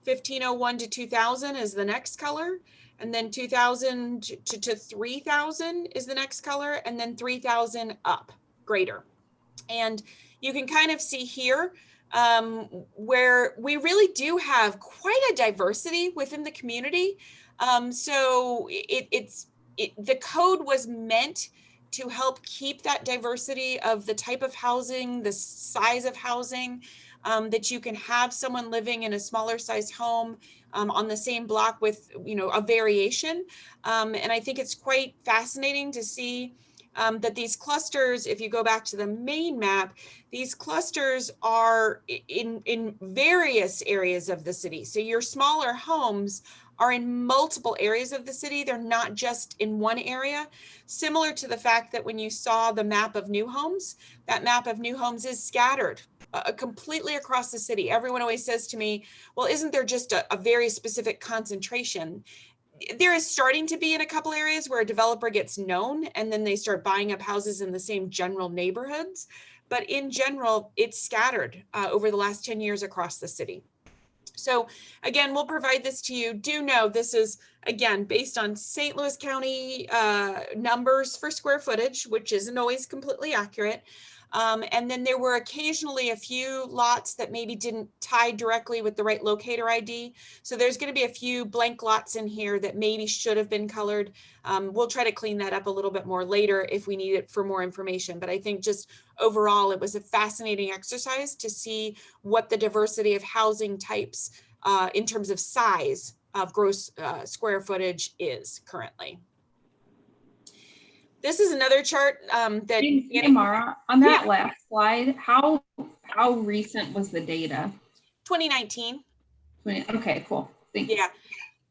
S1: 1,501 to 2,000 is the next color. And then 2,000 to 3,000 is the next color, and then 3,000 up, greater. And you can kind of see here where we really do have quite a diversity within the community. So the code was meant to help keep that diversity of the type of housing, the size of housing, that you can have someone living in a smaller size home on the same block with, a variation. And I think it's quite fascinating to see that these clusters, if you go back to the main map, these clusters are in various areas of the city. So your smaller homes are in multiple areas of the city. They're not just in one area, similar to the fact that when you saw the map of new homes, that map of new homes is scattered completely across the city. Everyone always says to me, well, isn't there just a very specific concentration? There is starting to be in a couple areas where a developer gets known and then they start buying up houses in the same general neighborhoods. But in general, it's scattered over the last 10 years across the city. So again, we'll provide this to you. Do know this is, again, based on St. Louis County numbers for square footage, which isn't always completely accurate. And then there were occasionally a few lots that maybe didn't tie directly with the right locator ID. So there's going to be a few blank lots in here that maybe should have been colored. We'll try to clean that up a little bit more later if we need it for more information. But I think just overall, it was a fascinating exercise to see what the diversity of housing types in terms of size of gross square footage is currently. This is another chart that
S4: Hey, Mara, on that last slide, how recent was the data?
S1: 2019.
S4: Okay, cool. Thanks.
S1: Yeah,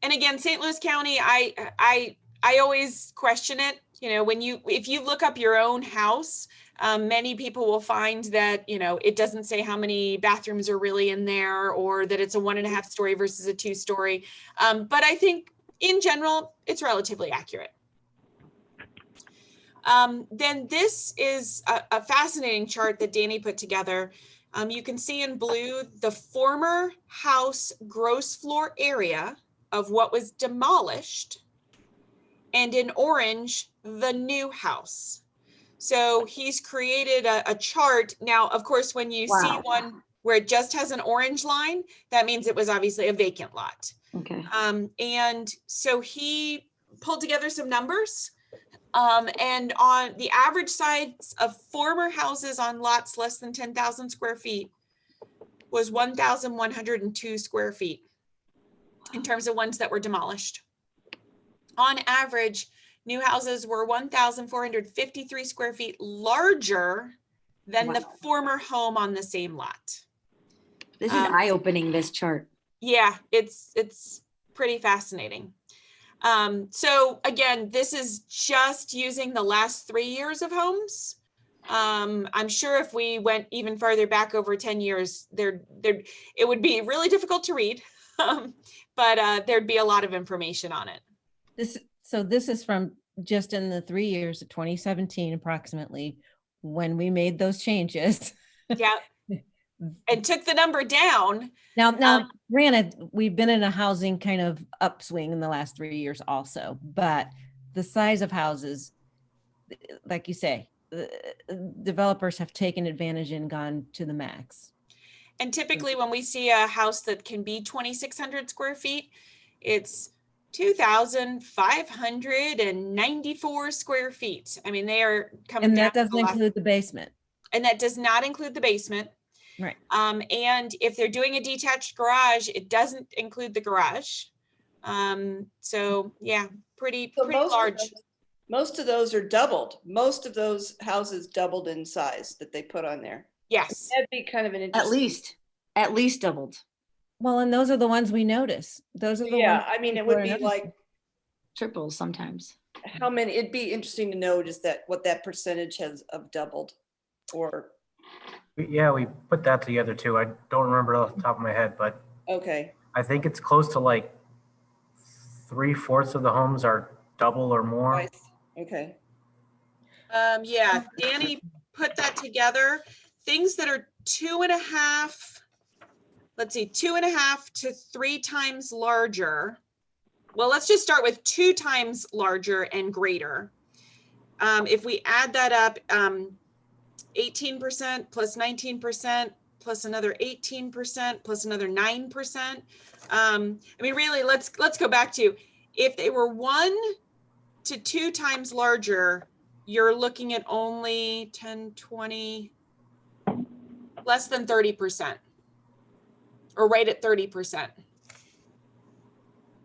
S1: and again, St. Louis County, I always question it. You know, if you look up your own house, many people will find that, you know, it doesn't say how many bathrooms are really in there, or that it's a 1.5 story versus a 2 story. But I think in general, it's relatively accurate. Then this is a fascinating chart that Danny put together. You can see in blue the former house gross floor area of what was demolished, and in orange, the new house. So he's created a chart. Now, of course, when you see one where it just has an orange line, that means it was obviously a vacant lot.
S5: Okay.
S1: And so he pulled together some numbers. And on the average size of former houses on lots less than 10,000 square feet was 1,102 square feet in terms of ones that were demolished. On average, new houses were 1,453 square feet larger than the former home on the same lot.
S5: This is eye-opening, this chart.
S1: Yeah, it's pretty fascinating. So again, this is just using the last 3 years of homes. I'm sure if we went even farther back over 10 years, it would be really difficult to read, but there'd be a lot of information on it.
S8: This is from just in the 3 years of 2017, approximately, when we made those changes.
S1: Yeah. And took the number down.
S8: Now, granted, we've been in a housing kind of upswing in the last 3 years also, but the size of houses, like you say, developers have taken advantage and gone to the max.
S1: And typically when we see a house that can be 2,600 square feet, it's 2,594 square feet. I mean, they are coming down.
S8: And that doesn't include the basement.
S1: And that does not include the basement.
S8: Right.
S1: And if they're doing a detached garage, it doesn't include the garage. So yeah, pretty large.
S10: Most of those are doubled. Most of those houses doubled in size that they put on there.
S1: Yes.
S10: That'd be kind of an interesting.
S5: At least doubled.
S8: Well, and those are the ones we notice. Those are the ones.
S10: Yeah, I mean, it would be like
S5: triples sometimes.
S10: How many? It'd be interesting to know just what that percentage has of doubled, or.
S9: Yeah, we put that together too. I don't remember off the top of my head, but
S10: okay.
S9: I think it's close to like 3/4 of the homes are double or more.
S10: Nice. Okay.
S1: Yeah, Danny put that together. Things that are 2.5, let's see, 2.5 to 3 times larger. Well, let's just start with 2 times larger and greater. If we add that up, 18% plus 19% plus another 18% plus another 9%. I mean, really, let's go back to, if they were 1 to 2 times larger, you're looking at only 10, 20, less than 30%, or right at 30%.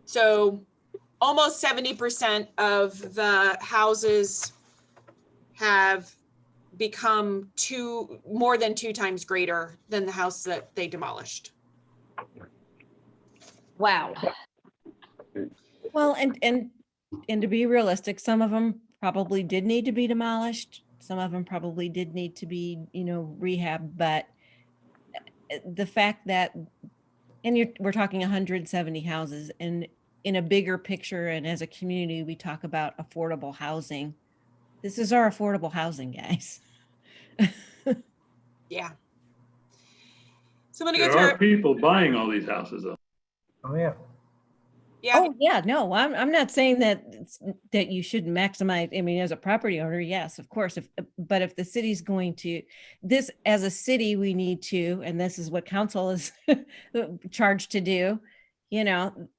S1: So almost 70% of the houses have become more than 2 times greater than the house that they demolished.
S5: Wow.
S8: Well, and to be realistic, some of them probably did need to be demolished. Some of them probably did need to be, rehab, but the fact that, and we're talking 170 houses, and in a bigger picture and as a community, we talk about affordable housing. This is our affordable housing, guys.
S1: Yeah. So I'm gonna go
S7: There
S1: through,
S7: are people buying all these houses though.
S9: Oh, yeah.
S1: yeah,
S8: Oh, yeah, no, I'm not saying that that you should maximize. I mean, as a property owner, yes, of course. But if the city's going to, this as a city, we need to, and this is what council is charged to do.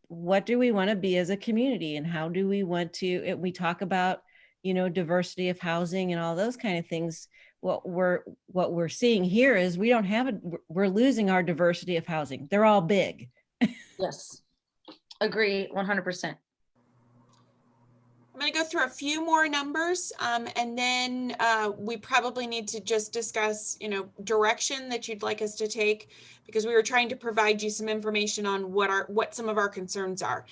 S8: What do we want to be as a community, and how do we want to? We talk about, diversity of housing and all those kind of things. What we're seeing here is we don't have it. We're losing our diversity of housing. They're all big.
S5: Yes. Agree 100%.
S1: I'm going to go through a few more numbers, and then we probably need to just discuss, direction that you'd like us to take, because we were trying to provide you some information on what some of our concerns are.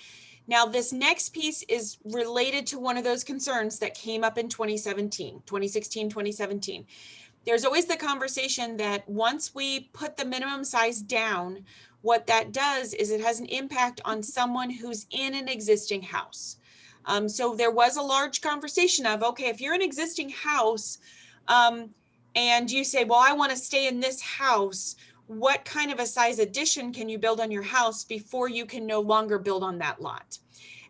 S1: Now, this next piece is related to one of those concerns that came up in 2016, 2017. There's always the conversation that once we put the minimum size down, what that does is it has an impact on someone who's in an existing house. So there was a large conversation of, okay, if you're an existing house and you say, well, I want to stay in this house, what kind of a size addition can you build on your house before you can no longer build on that lot?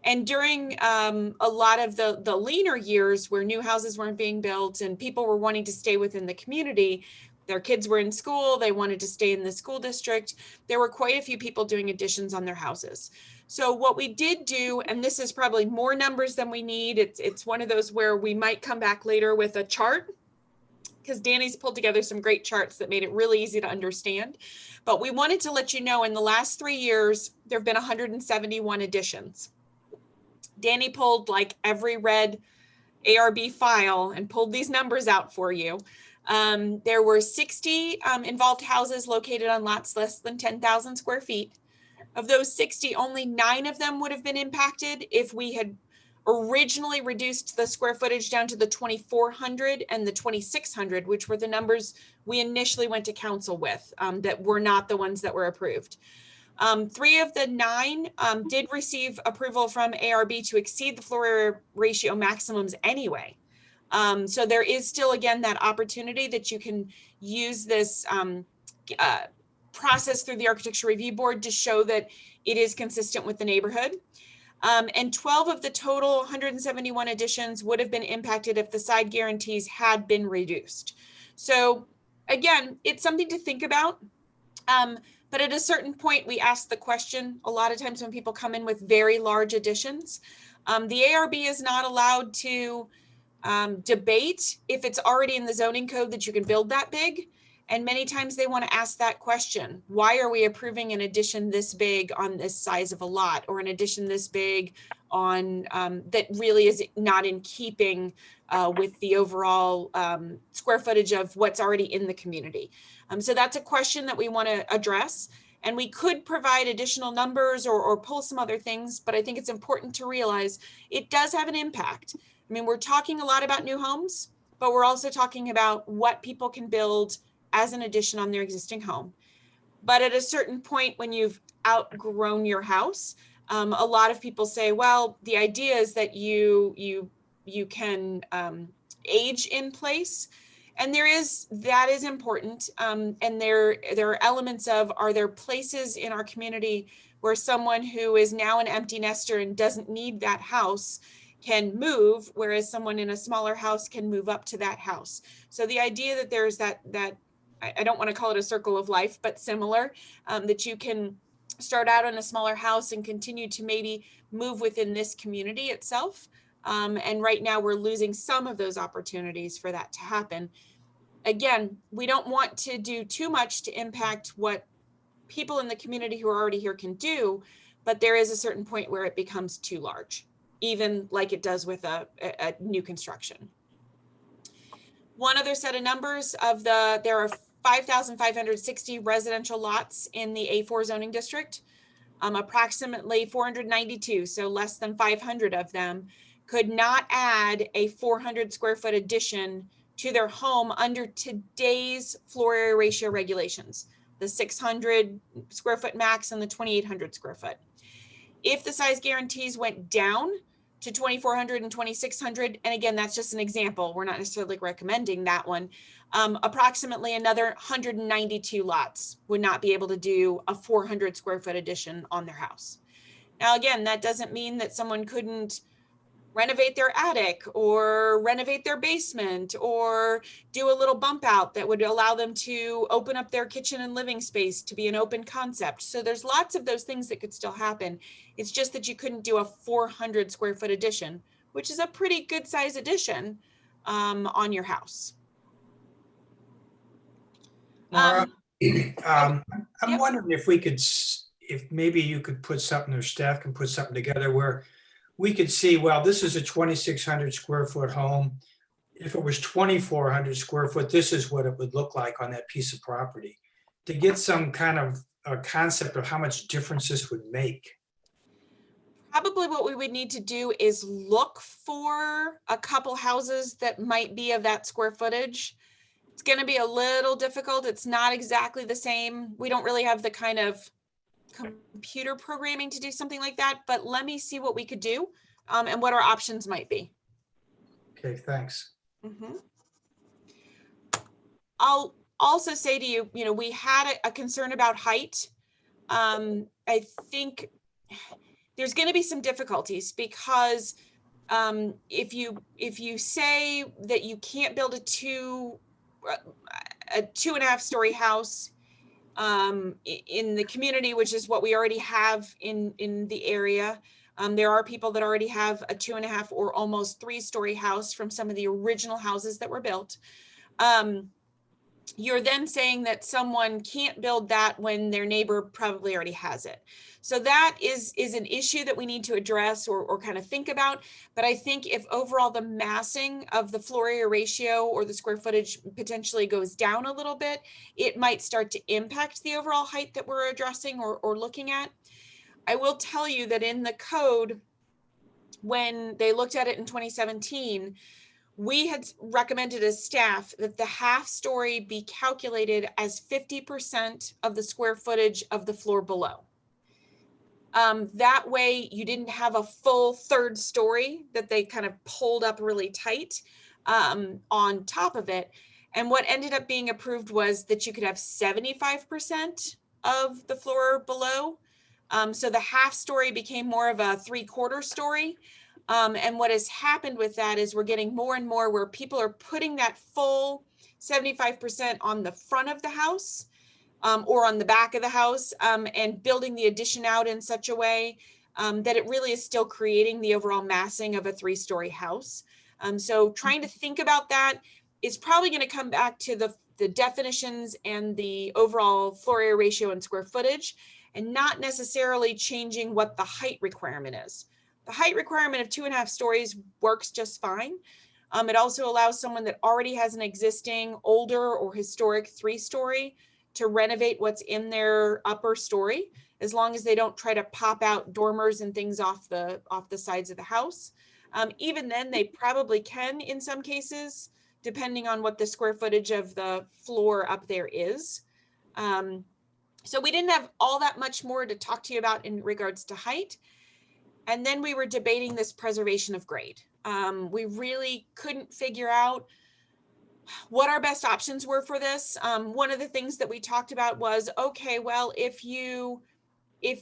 S1: And during a lot of the leaner years where new houses weren't being built and people were wanting to stay within the community, their kids were in school, they wanted to stay in the school district, there were quite a few people doing additions on their houses. So what we did do, and this is probably more numbers than we need, it's one of those where we might come back later with a chart, because Danny's pulled together some great charts that made it really easy to understand. But we wanted to let you know in the last 3 years, there have been 171 additions. Danny pulled like every red ARB file and pulled these numbers out for you. There were 60 involved houses located on lots less than 10,000 square feet. Of those 60, only 9 of them would have been impacted if we had originally reduced the square footage down to the 2,400 and the 2,600, which were the numbers we initially went to council with, that were not the ones that were approved. 3 of the 9 did receive approval from ARB to exceed the floor area ratio maximums anyway. So there is still, again, that opportunity that you can use this process through the Architecture Review Board to show that it is consistent with the neighborhood. And 12 of the total 171 additions would have been impacted if the side guarantees had been reduced. So again, it's something to think about. But at a certain point, we ask the question, a lot of times when people come in with very large additions, the ARB is not allowed to debate if it's already in the zoning code that you can build that big. And many times they want to ask that question, why are we approving an addition this big on this size of a lot, or an addition this big on that really is not in keeping with the overall square footage of what's already in the community. So that's a question that we want to address. And we could provide additional numbers or pull some other things, but I think it's important to realize it does have an impact. I mean, we're talking a lot about new homes, but we're also talking about what people can build as an addition on their existing home. But at a certain point, when you've outgrown your house, a lot of people say, well, the idea is that you can age in place. And that is important. And there are elements of, are there places in our community where someone who is now an empty nester and doesn't need that house can move, whereas someone in a smaller house can move up to that house. So the idea that there's that I don't want to call it a circle of life, but similar, that you can start out in a smaller house and continue to maybe move within this community itself. And right now we're losing some of those opportunities for that to happen. Again, we don't want to do too much to impact what people in the community who are already here can do, but there is a certain point where it becomes too large, even like it does with a new construction. One other set of numbers there are 5,560 residential lots in the A4 zoning district. Approximately 492, so less than 500 of them, could not add a 400 square foot addition to their home under today's floor area ratio regulations, the 600 square foot max and the 2,800 square foot. If the size guarantees went down to 2,400 and 2,600, and again, that's just an example, we're not necessarily recommending that one, approximately another 192 lots would not be able to do a 400 square foot addition on their house. Now, again, that doesn't mean that someone couldn't renovate their attic or renovate their basement or do a little bump out that would allow them to open up their kitchen and living space to be an open concept. So there's lots of those things that could still happen. It's just that you couldn't do a 400 square foot addition, which is a pretty good size addition on your house.
S2: Mara, I'm
S1: yep.
S2: wondering if we could, if maybe you could put something, or staff can put something together where we could see, well, this is a 2,600 square foot home. If it was 2,400 square foot, this is what it would look like on that piece of property, to get some kind of a concept of how much difference this would make.
S1: Probably what we would need to do is look for a couple houses that might be of that square footage. It's going to be a little difficult. It's not exactly the same. We don't really have the kind of computer programming to do something like that, but let me see what we could do and what our options might be.
S2: Okay, thanks.
S1: I'll also say to you, we had a concern about height. I think there's going to be some difficulties because if you say that you can't build a 2.5 story house in the community, which is what we already have in the area. There are people that already have a 2.5 or almost 3-story house from some of the original houses that were built. You're then saying that someone can't build that when their neighbor probably already has it. So that is an issue that we need to address or kind of think about. But I think if overall the massing of the floor area ratio or the square footage potentially goes down a little bit, it might start to impact the overall height that we're addressing or looking at. I will tell you that in the code, when they looked at it in 2017, we had recommended as staff that the half story be calculated as 50% of the square footage of the floor below. That way you didn't have a full 3rd story that they kind of pulled up really tight on top of it. And what ended up being approved was that you could have 75% of the floor below. So the half story became more of a 3/4 story. And what has happened with that is we're getting more and more where people are putting that full 75% on the front of the house or on the back of the house and building the addition out in such a way that it really is still creating the overall massing of a 3-story house. So trying to think about that is probably going to come back to the definitions and the overall floor area ratio and square footage, and not necessarily changing what the height requirement is. The height requirement of 2.5 stories works just fine. It also allows someone that already has an existing older or historic 3-story to renovate what's in their upper story, as long as they don't try to pop out dormers and things off the sides of the house. Even then, they probably can in some cases, depending on what the square footage of the floor up there is. So we didn't have all that much more to talk to you about in regards to height. And then we were debating this preservation of grade. We really couldn't figure out what our best options were for this. One of the things that we talked about was, okay, well, if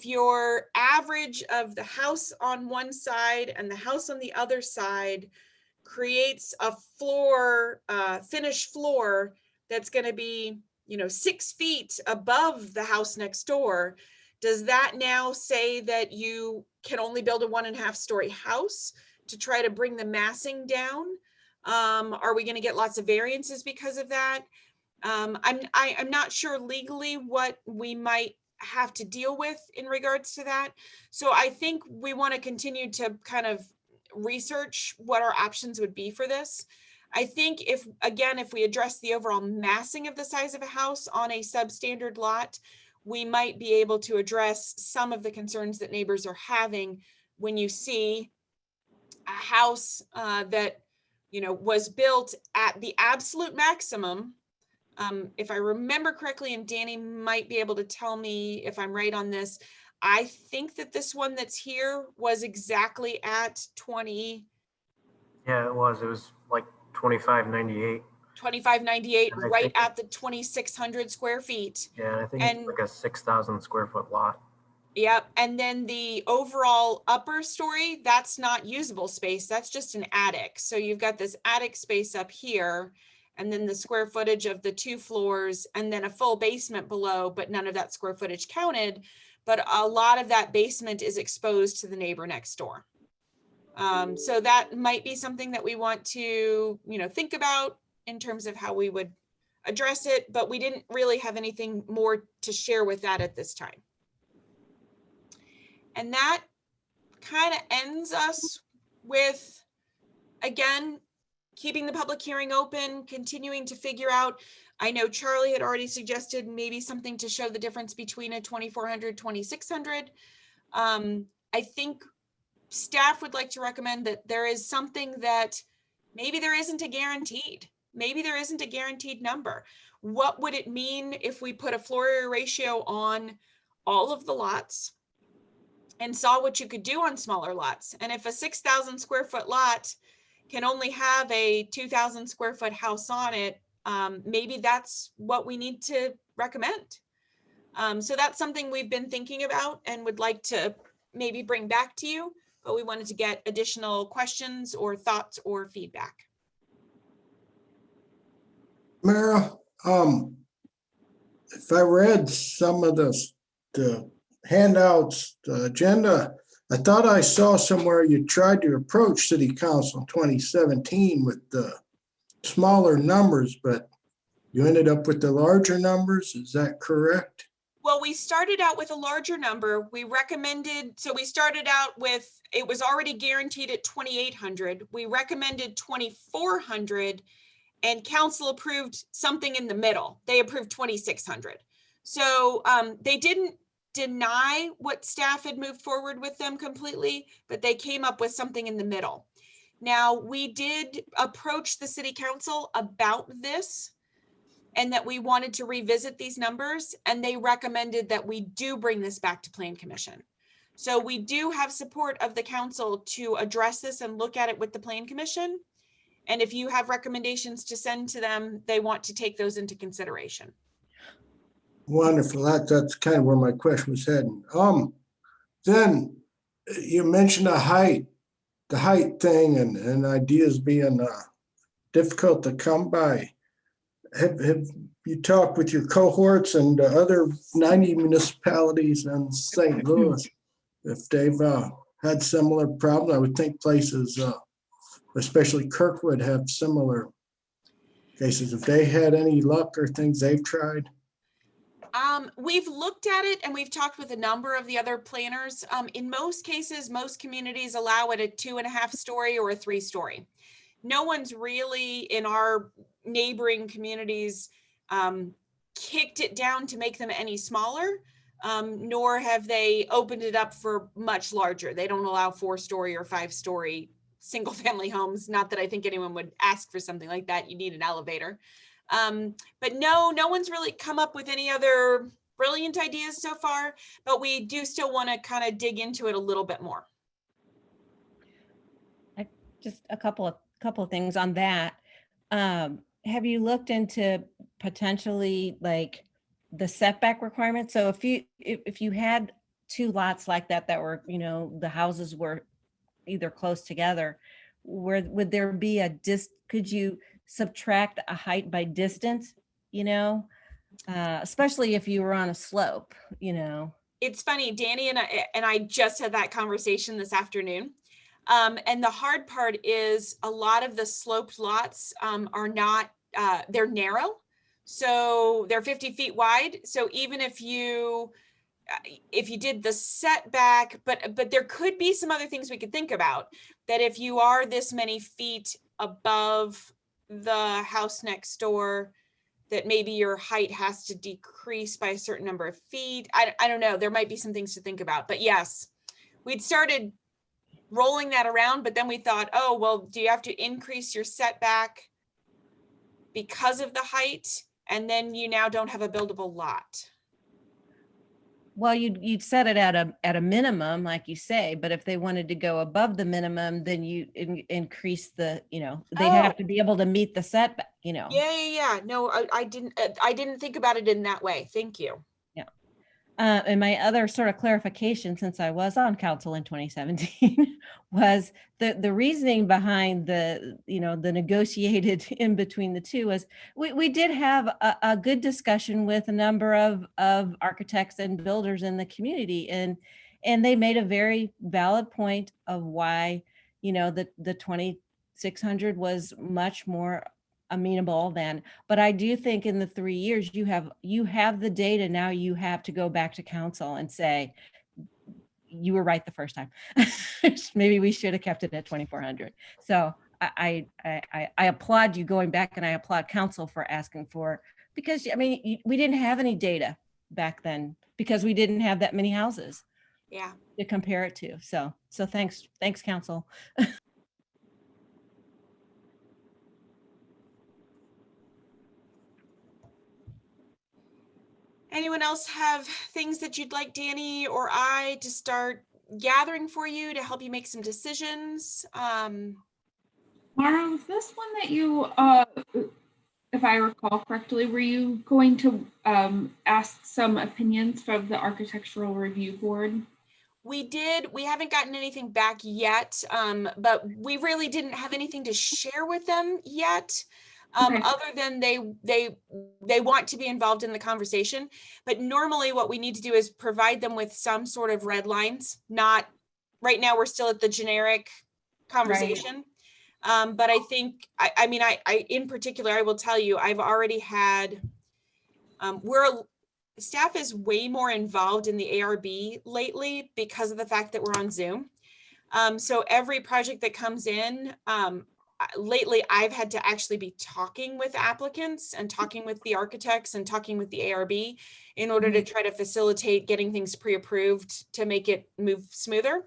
S1: your average of the house on one side and the house on the other side creates a floor, finished floor that's going to be, 6 feet above the house next door, does that now say that you can only build a 1.5 story house to try to bring the massing down? Are we going to get lots of variances because of that? I'm not sure legally what we might have to deal with in regards to that. So I think we want to continue to kind of research what our options would be for this. I think if we address the overall massing of the size of a house on a substandard lot, we might be able to address some of the concerns that neighbors are having when you see a house that, you know, was built at the absolute maximum. If I remember correctly, and Danny might be able to tell me if I'm right on this, I think that this one that's here was exactly at 20.
S9: Yeah, it was like 2598.
S1: 2598,
S9: And I
S1: right
S9: think
S1: at the 2,600 square feet.
S9: Yeah, and I think
S1: And
S9: it's like a 6,000 square foot lot.
S1: yep, and then the overall upper story, that's not usable space, that's just an attic. So you've got this attic space up here, and then the square footage of the 2 floors, and then a full basement below, but none of that square footage counted. But a lot of that basement is exposed to the neighbor next door. So that might be something that we want to, you know, think about in terms of how we would address it, but we didn't really have anything more to share with that at this time. And that kind of ends us with, again, keeping the public hearing open, continuing to figure out. I know Charlie had already suggested maybe something to show the difference between a 2,400, 2,600. I think staff would like to recommend that there is something that maybe there isn't a guaranteed. Maybe there isn't a guaranteed number. What would it mean if we put a floor area ratio on all of the lots and saw what you could do on smaller lots? And if a 6,000 square foot lot can only have a 2,000 square foot house on it, maybe that's what we need to recommend. So that's something we've been thinking about and would like to maybe bring back to you, but we wanted to get additional questions or thoughts or feedback.
S6: Mara, if I read some of the handouts, the agenda, I thought I saw somewhere you tried to approach city council in 2017 with the smaller numbers, but you ended up with the larger numbers. Is that correct?
S1: Well, we started out with a larger number. We recommended, so we started out with, it was already guaranteed at 2,800. We recommended 2,400 and council approved something in the middle. They approved 2,600. So they didn't deny what staff had moved forward with them completely, but they came up with something in the middle. Now, we did approach the city council about this and that we wanted to revisit these numbers, and they recommended that we do bring this back to Plan Commission. So we do have support of the council to address this and look at it with the Plan Commission. And if you have recommendations to send to them, they want to take those into consideration.
S6: Wonderful. That's kind of where my question was heading. Then you mentioned the height thing and ideas being difficult to come by. Have you talked with your cohorts and other 90 municipalities in St. Louis if they've had similar problems? I would think places, especially Kirkwood, have similar cases. If they had any luck or things they've tried?
S1: We've looked at it and we've talked with a number of the other planners. In most cases, most communities allow it a 2.5 story or a 3 story. No one's really in our neighboring communities kicked it down to make them any smaller, nor have they opened it up for much larger. They don't allow 4-story or 5-story single family homes. Not that I think anyone would ask for something like that. You need an elevator. But no one's really come up with any other brilliant ideas so far, but we do still want to kind of dig into it a little bit more.
S8: Just a couple of things on that. Have you looked into potentially like the setback requirements? So if you had 2 lots like that were, you know, the houses were either close together, would there be could you subtract a height by distance, you know, especially if you were on a slope, you know?
S1: It's funny, Danny and I just had that conversation this afternoon. And the hard part is a lot of the sloped lots are not, they're narrow. So they're 50 feet wide. So even if you did the setback, but there could be some other things we could think about, that if you are this many feet above the house next door, that maybe your height has to decrease by a certain number of feet. I don't know. There might be some things to think about, but yes, we'd started rolling that around, but then we thought, oh, well, do you have to increase your setback because of the height? And then you now don't have a buildable lot.
S8: Well, you'd set it at a minimum, like you say, but if they wanted to go above the minimum, then you increase the, they'd have to be able to meet the setback,
S1: Yeah. No, I didn't think about it in that way. Thank you.
S8: And my other sort of clarification, since I was on council in 2017, was the reasoning behind the negotiated in between the two was we did have a good discussion with a number of architects and builders in the community, and they made a very valid point of why the 2600 was much more amenable then. But I do think in the 3 years you have the data, now you have to go back to council and say, you were right the first time. Maybe we should have kept it at 2400. So I applaud you going back, and I applaud council for asking for, because I mean, we didn't have any data back then because we didn't have that many houses to compare it to. So thanks council.
S1: Anyone else have things that you'd like Danny or I to start gathering for you to help you make some decisions?
S4: Mara, was this one that you, if I recall correctly, were you going to ask some opinions from the Architectural Review Board?
S1: We did. We haven't gotten anything back yet, but we really didn't have anything to share with them yet.
S4: Okay.
S1: Other than they want to be involved in the conversation, but normally what we need to do is provide them with some sort of red lines. Not right now, we're still at the generic conversation. Right. But I think, I mean, in particular, I will tell you, I've already had, staff is way more involved in the ARB lately because of the fact that we're on Zoom. So every project that comes in, lately, I've had to actually be talking with applicants and talking with the architects and talking with the ARB in order to try to facilitate getting things pre-approved to make it move smoother.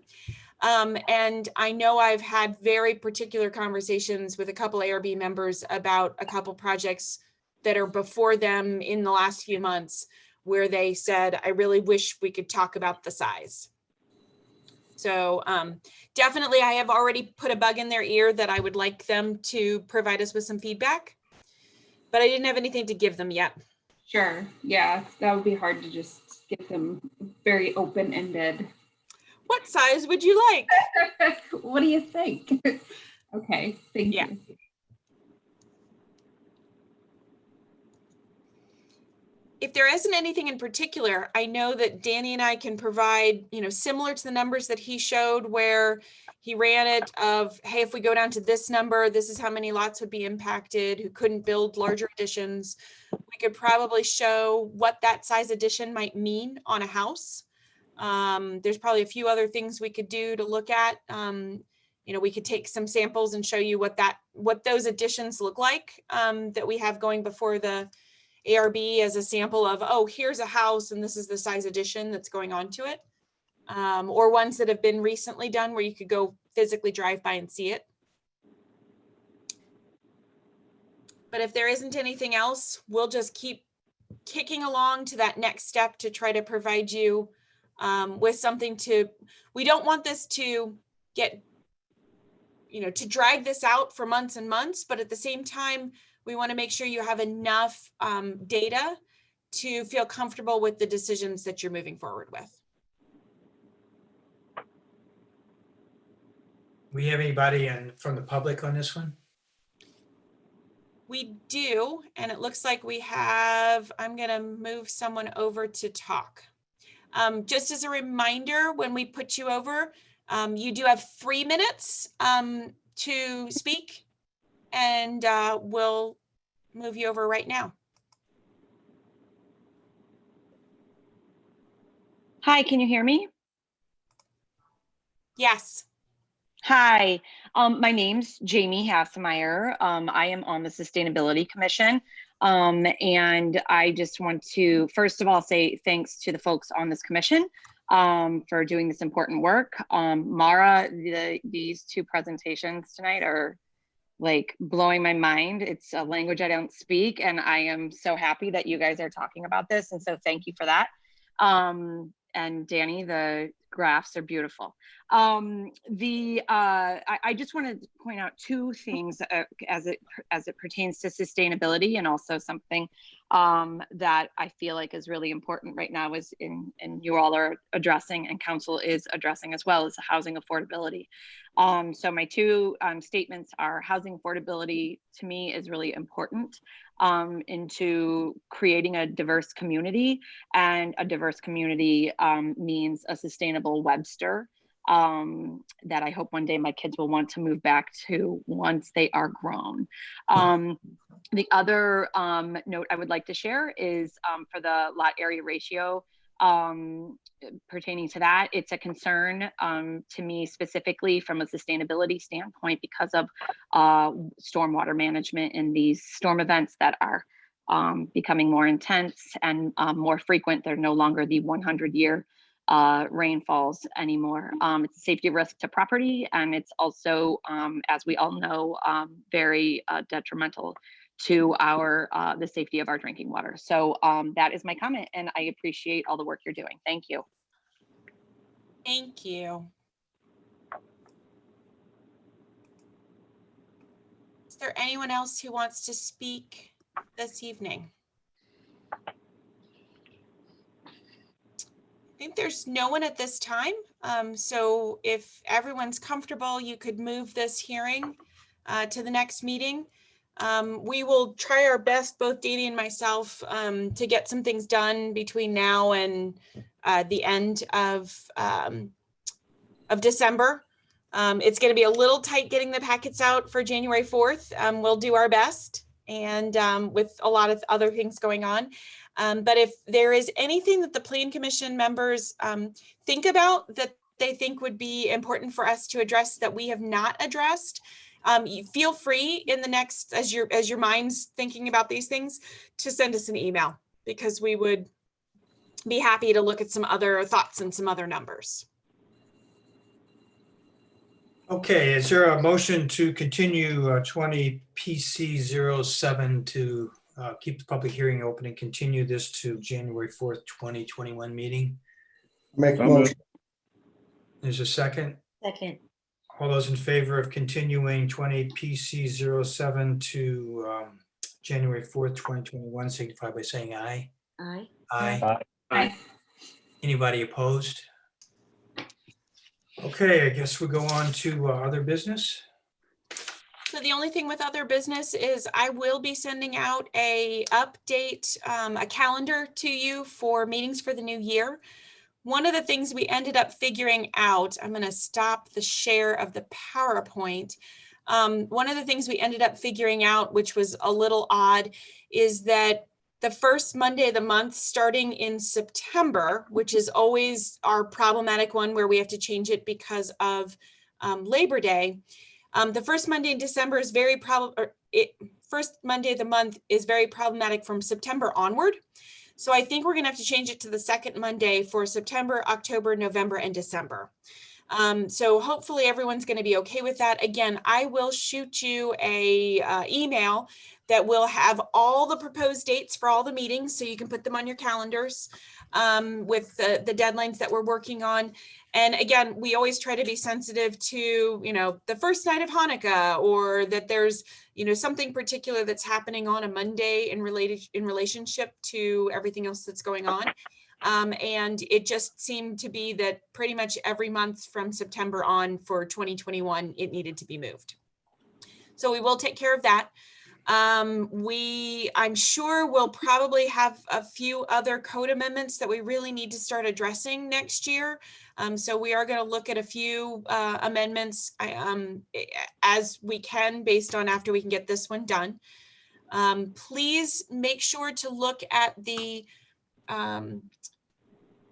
S1: And I know I've had very particular conversations with a couple ARB members about a couple projects that are before them in the last few months, where they said, I really wish we could talk about the size. So definitely, I have already put a bug in their ear that I would like them to provide us with some feedback, but I didn't have anything to give them yet.
S4: Sure. Yeah, that would be hard to just get them very open-ended.
S1: What size would you like?
S4: What do you think? Okay, thank you.
S1: If there isn't anything in particular, I know that Danny and I can provide, similar to the numbers that he showed, where he ran it of, hey, if we go down to this number, this is how many lots would be impacted who couldn't build larger additions. We could probably show what that size addition might mean on a house. There's probably a few other things we could do to look at. We could take some samples and show you what those additions look like that we have going before the ARB as a sample of, oh, here's a house and this is the size addition that's going on to it. Or ones that have been recently done where you could go physically drive by and see it. But if there isn't anything else, we'll just keep kicking along to that next step to try to provide you with something we don't want this to get, to drag this out for months and months, but at the same time, we want to make sure you have enough data to feel comfortable with the decisions that you're moving forward with.
S2: We have anybody from the public on this one?
S1: We do, and it looks like we have, I'm going to move someone over to talk. Just as a reminder, when we put you over, you do have 3 minutes to speak, and we'll move you over right now.
S11: Hi, can you hear me?
S1: Yes.
S11: Hi, my name's Jamie Hassemeyer. I am on the Sustainability Commission. And I just want to, first of all, say thanks to the folks on this commission for doing this important work. Mara, these two presentations tonight are like blowing my mind. It's a language I don't speak, and I am so happy that you guys are talking about this. And so thank you for that. And Danny, the graphs are beautiful. I just want to point out two things as it pertains to sustainability, and also something that I feel like is really important right now is and you all are addressing, and council is addressing as well, is housing affordability. So my two statements are: housing affordability to me is really important into creating a diverse community, and a diverse community means a sustainable Webster that I hope one day my kids will want to move back to once they are grown. The other note I would like to share is for the lot area ratio pertaining to that. It's a concern to me specifically from a sustainability standpoint because of stormwater management and these storm events that are becoming more intense and more frequent. They're no longer the 100-year rainfalls anymore. It's a safety risk to property, and it's also, as we all know, very detrimental to the safety of our drinking water. So that is my comment, and I appreciate all the work you're doing. Thank you.
S1: Thank you. Is there anyone else who wants to speak this evening? I think there's no one at this time. So if everyone's comfortable, you could move this hearing to the next meeting. We will try our best, both Danny and myself, to get some things done between now and the end of December. It's going to be a little tight getting the packets out for January 4th. We'll do our best, and with a lot of other things going on. But if there is anything that the Plan Commission members think about that they think would be important for us to address that we have not addressed, you feel free in the next, as your mind's thinking about these things, to send us an email, because we would be happy to look at some other thoughts and some other numbers.
S2: Okay, is there a motion to continue 20 PC 07 to keep the public hearing open and continue this to January 4th, 2021 meeting?
S6: Make a motion.
S2: There's a second.
S5: Second.
S2: All those in favor of continuing 20 PC 07 to January 4th, 2021, signify by saying aye.
S5: Aye.
S2: Aye.
S4: Aye.
S2: Anybody opposed? Okay, I guess we'll go on to other business.
S1: So the only thing with other business is I will be sending out a update, a calendar to you for meetings for the new year. One of the things we ended up figuring out, I'm going to stop the share of the PowerPoint. One of the things we ended up figuring out, which was a little odd, is that the first Monday of the month, starting in September, which is always our problematic one where we have to change it because of Labor Day. The first Monday in December is first Monday of the month is very problematic from September onward. So I think we're going to have to change it to the second Monday for September, October, November, and December. So hopefully everyone's going to be okay with that. Again, I will shoot you a email that will have all the proposed dates for all the meetings, so you can put them on your calendars with the deadlines that we're working on. And again, we always try to be sensitive to, the first night of Hanukkah, or that there's, something particular that's happening on a Monday in relationship to everything else that's going on. And it just seemed to be that pretty much every month from September on for 2021, it needed to be moved. So we will take care of that. I'm sure we'll probably have a few other code amendments that we really need to start addressing next year. So we are going to look at a few amendments as we can, based on after we can get this one done. Please make sure to look at the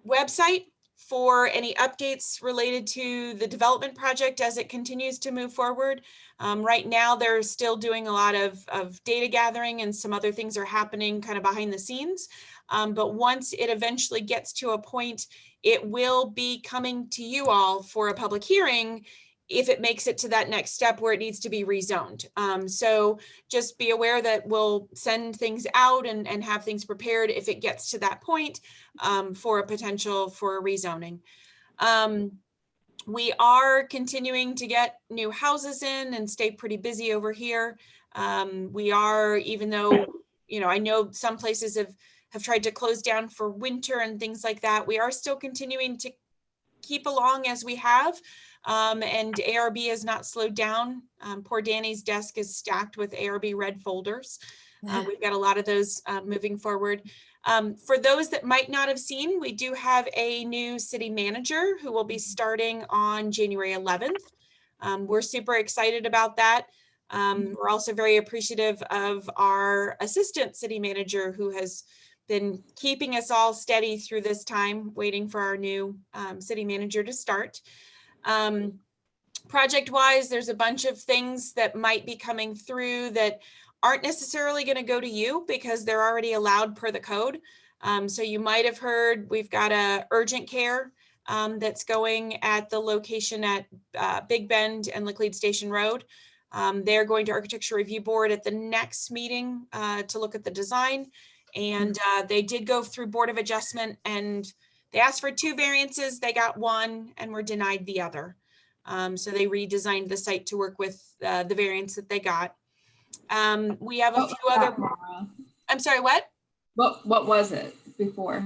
S1: website for any updates related to the development project as it continues to move forward. Right now, they're still doing a lot of data gathering, and some other things are happening kind of behind the scenes. But once it eventually gets to a point, it will be coming to you all for a public hearing if it makes it to that next step where it needs to be rezoned. So just be aware that we'll send things out and have things prepared if it gets to that point for a potential for rezoning. We are continuing to get new houses in and stay pretty busy over here. We are, even though, I know some places have tried to close down for winter and things like that, we are still continuing to keep along as we have. And ARB has not slowed down. Poor Danny's desk is stacked with ARB red folders. We've got a lot of those moving forward. For those that might not have seen, we do have a new city manager who will be starting on January 11th. We're super excited about that. We're also very appreciative of our assistant city manager who has been keeping us all steady through this time, waiting for our new city manager to start. Project-wise, there's a bunch of things that might be coming through that aren't necessarily going to go to you because they're already allowed per the code. So you might have heard we've got a urgent care that's going at the location at Big Bend and Laclede Station Road. They're going to Architecture Review Board at the next meeting to look at the design. And they did go through Board of Adjustment, and they asked for 2 variances. They got 1 and were denied the other. So they redesigned the site to work with the variance that they got. We have a few other. I'm sorry, what?
S4: What was it before?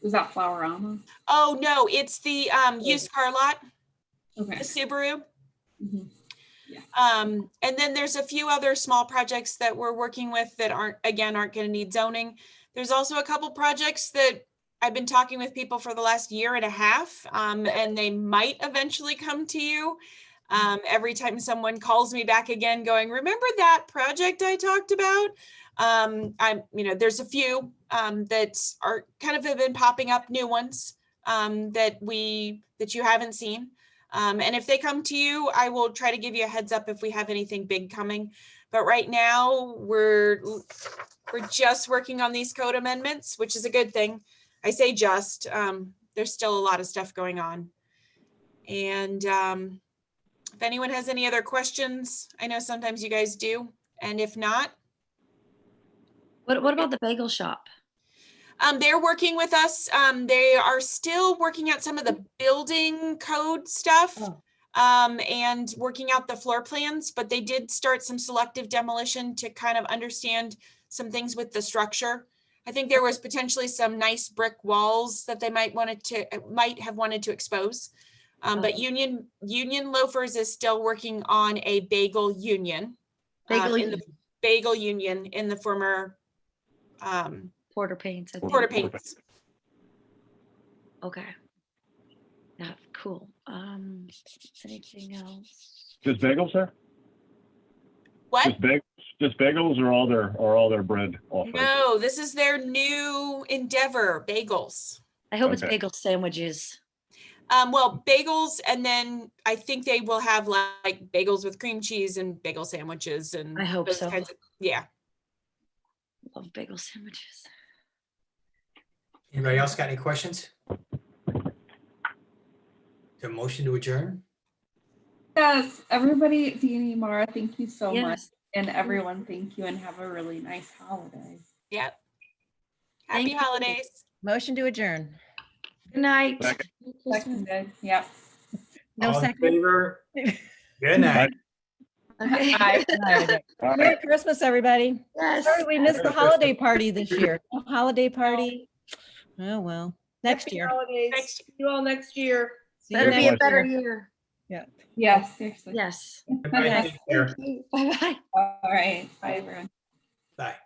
S4: Was that Flowerama?
S1: Oh, no, it's the used car lot,
S4: Okay.
S1: the Subaru.
S4: Mhm. Yeah.
S1: And then there's a few other small projects that we're working with that aren't going to need zoning. There's also a couple projects that I've been talking with people for the last year and a half, and they might eventually come to you. Every time someone calls me back again going, remember that project I talked about? There's a few that are kind of have been popping up, new ones that you haven't seen. And if they come to you, I will try to give you a heads up if we have anything big coming. But right now we're just working on these code amendments, which is a good thing. I say just, there's still a lot of stuff going on. And if anyone has any other questions, I know sometimes you guys do. And if not.
S5: What about the bagel shop?
S1: They're working with us. They are still working out some of the building code stuff and working out the floor plans, but they did start some selective demolition to kind of understand some things with the structure. I think there was potentially some nice brick walls that they might have wanted to expose. But Union Loafers is still working on a bagel union. The bagel union in the former
S5: Porter Paints.
S1: Porter Paints.
S5: Okay. Yeah, cool. Anything else?
S3: Just bagels, sir?
S1: What?
S3: Just bagels, or all their bread offerings?
S1: No, this is their new endeavor, bagels.
S5: I hope it's bagel sandwiches.
S1: Well, bagels, and then I think they will have like bagels with cream cheese and bagel sandwiches and
S5: I hope
S1: those
S5: so.
S1: kinds of, yeah.
S5: Love bagel sandwiches.
S2: Anybody else got any questions? The motion to adjourn?
S4: Yes, everybody, Deanie, Mara, thank you so much.
S5: Yes.
S4: And everyone, thank you, and have a really nice holiday.
S1: Yep. Happy holidays.
S8: Motion to adjourn.
S5: Good night.
S4: Seconded. Yep.
S8: No
S2: All in
S8: second.
S2: favor? Good night.
S5: Okay.
S4: Bye.
S8: Merry Christmas, everybody.
S5: Yes.
S8: Sorry we missed the
S2: Merry
S8: holiday party this year. No holiday party. Oh, well, next
S10: Happy
S8: year.
S10: holidays.
S1: Next-
S10: See you all next year.
S8: See you
S5: Better be a
S8: next
S5: better
S8: year.
S5: year.
S4: Yes, seriously.
S5: Yes.
S2: Everybody take care.
S5: Thank you. Bye-bye.
S4: All right. Bye, everyone.
S2: Bye.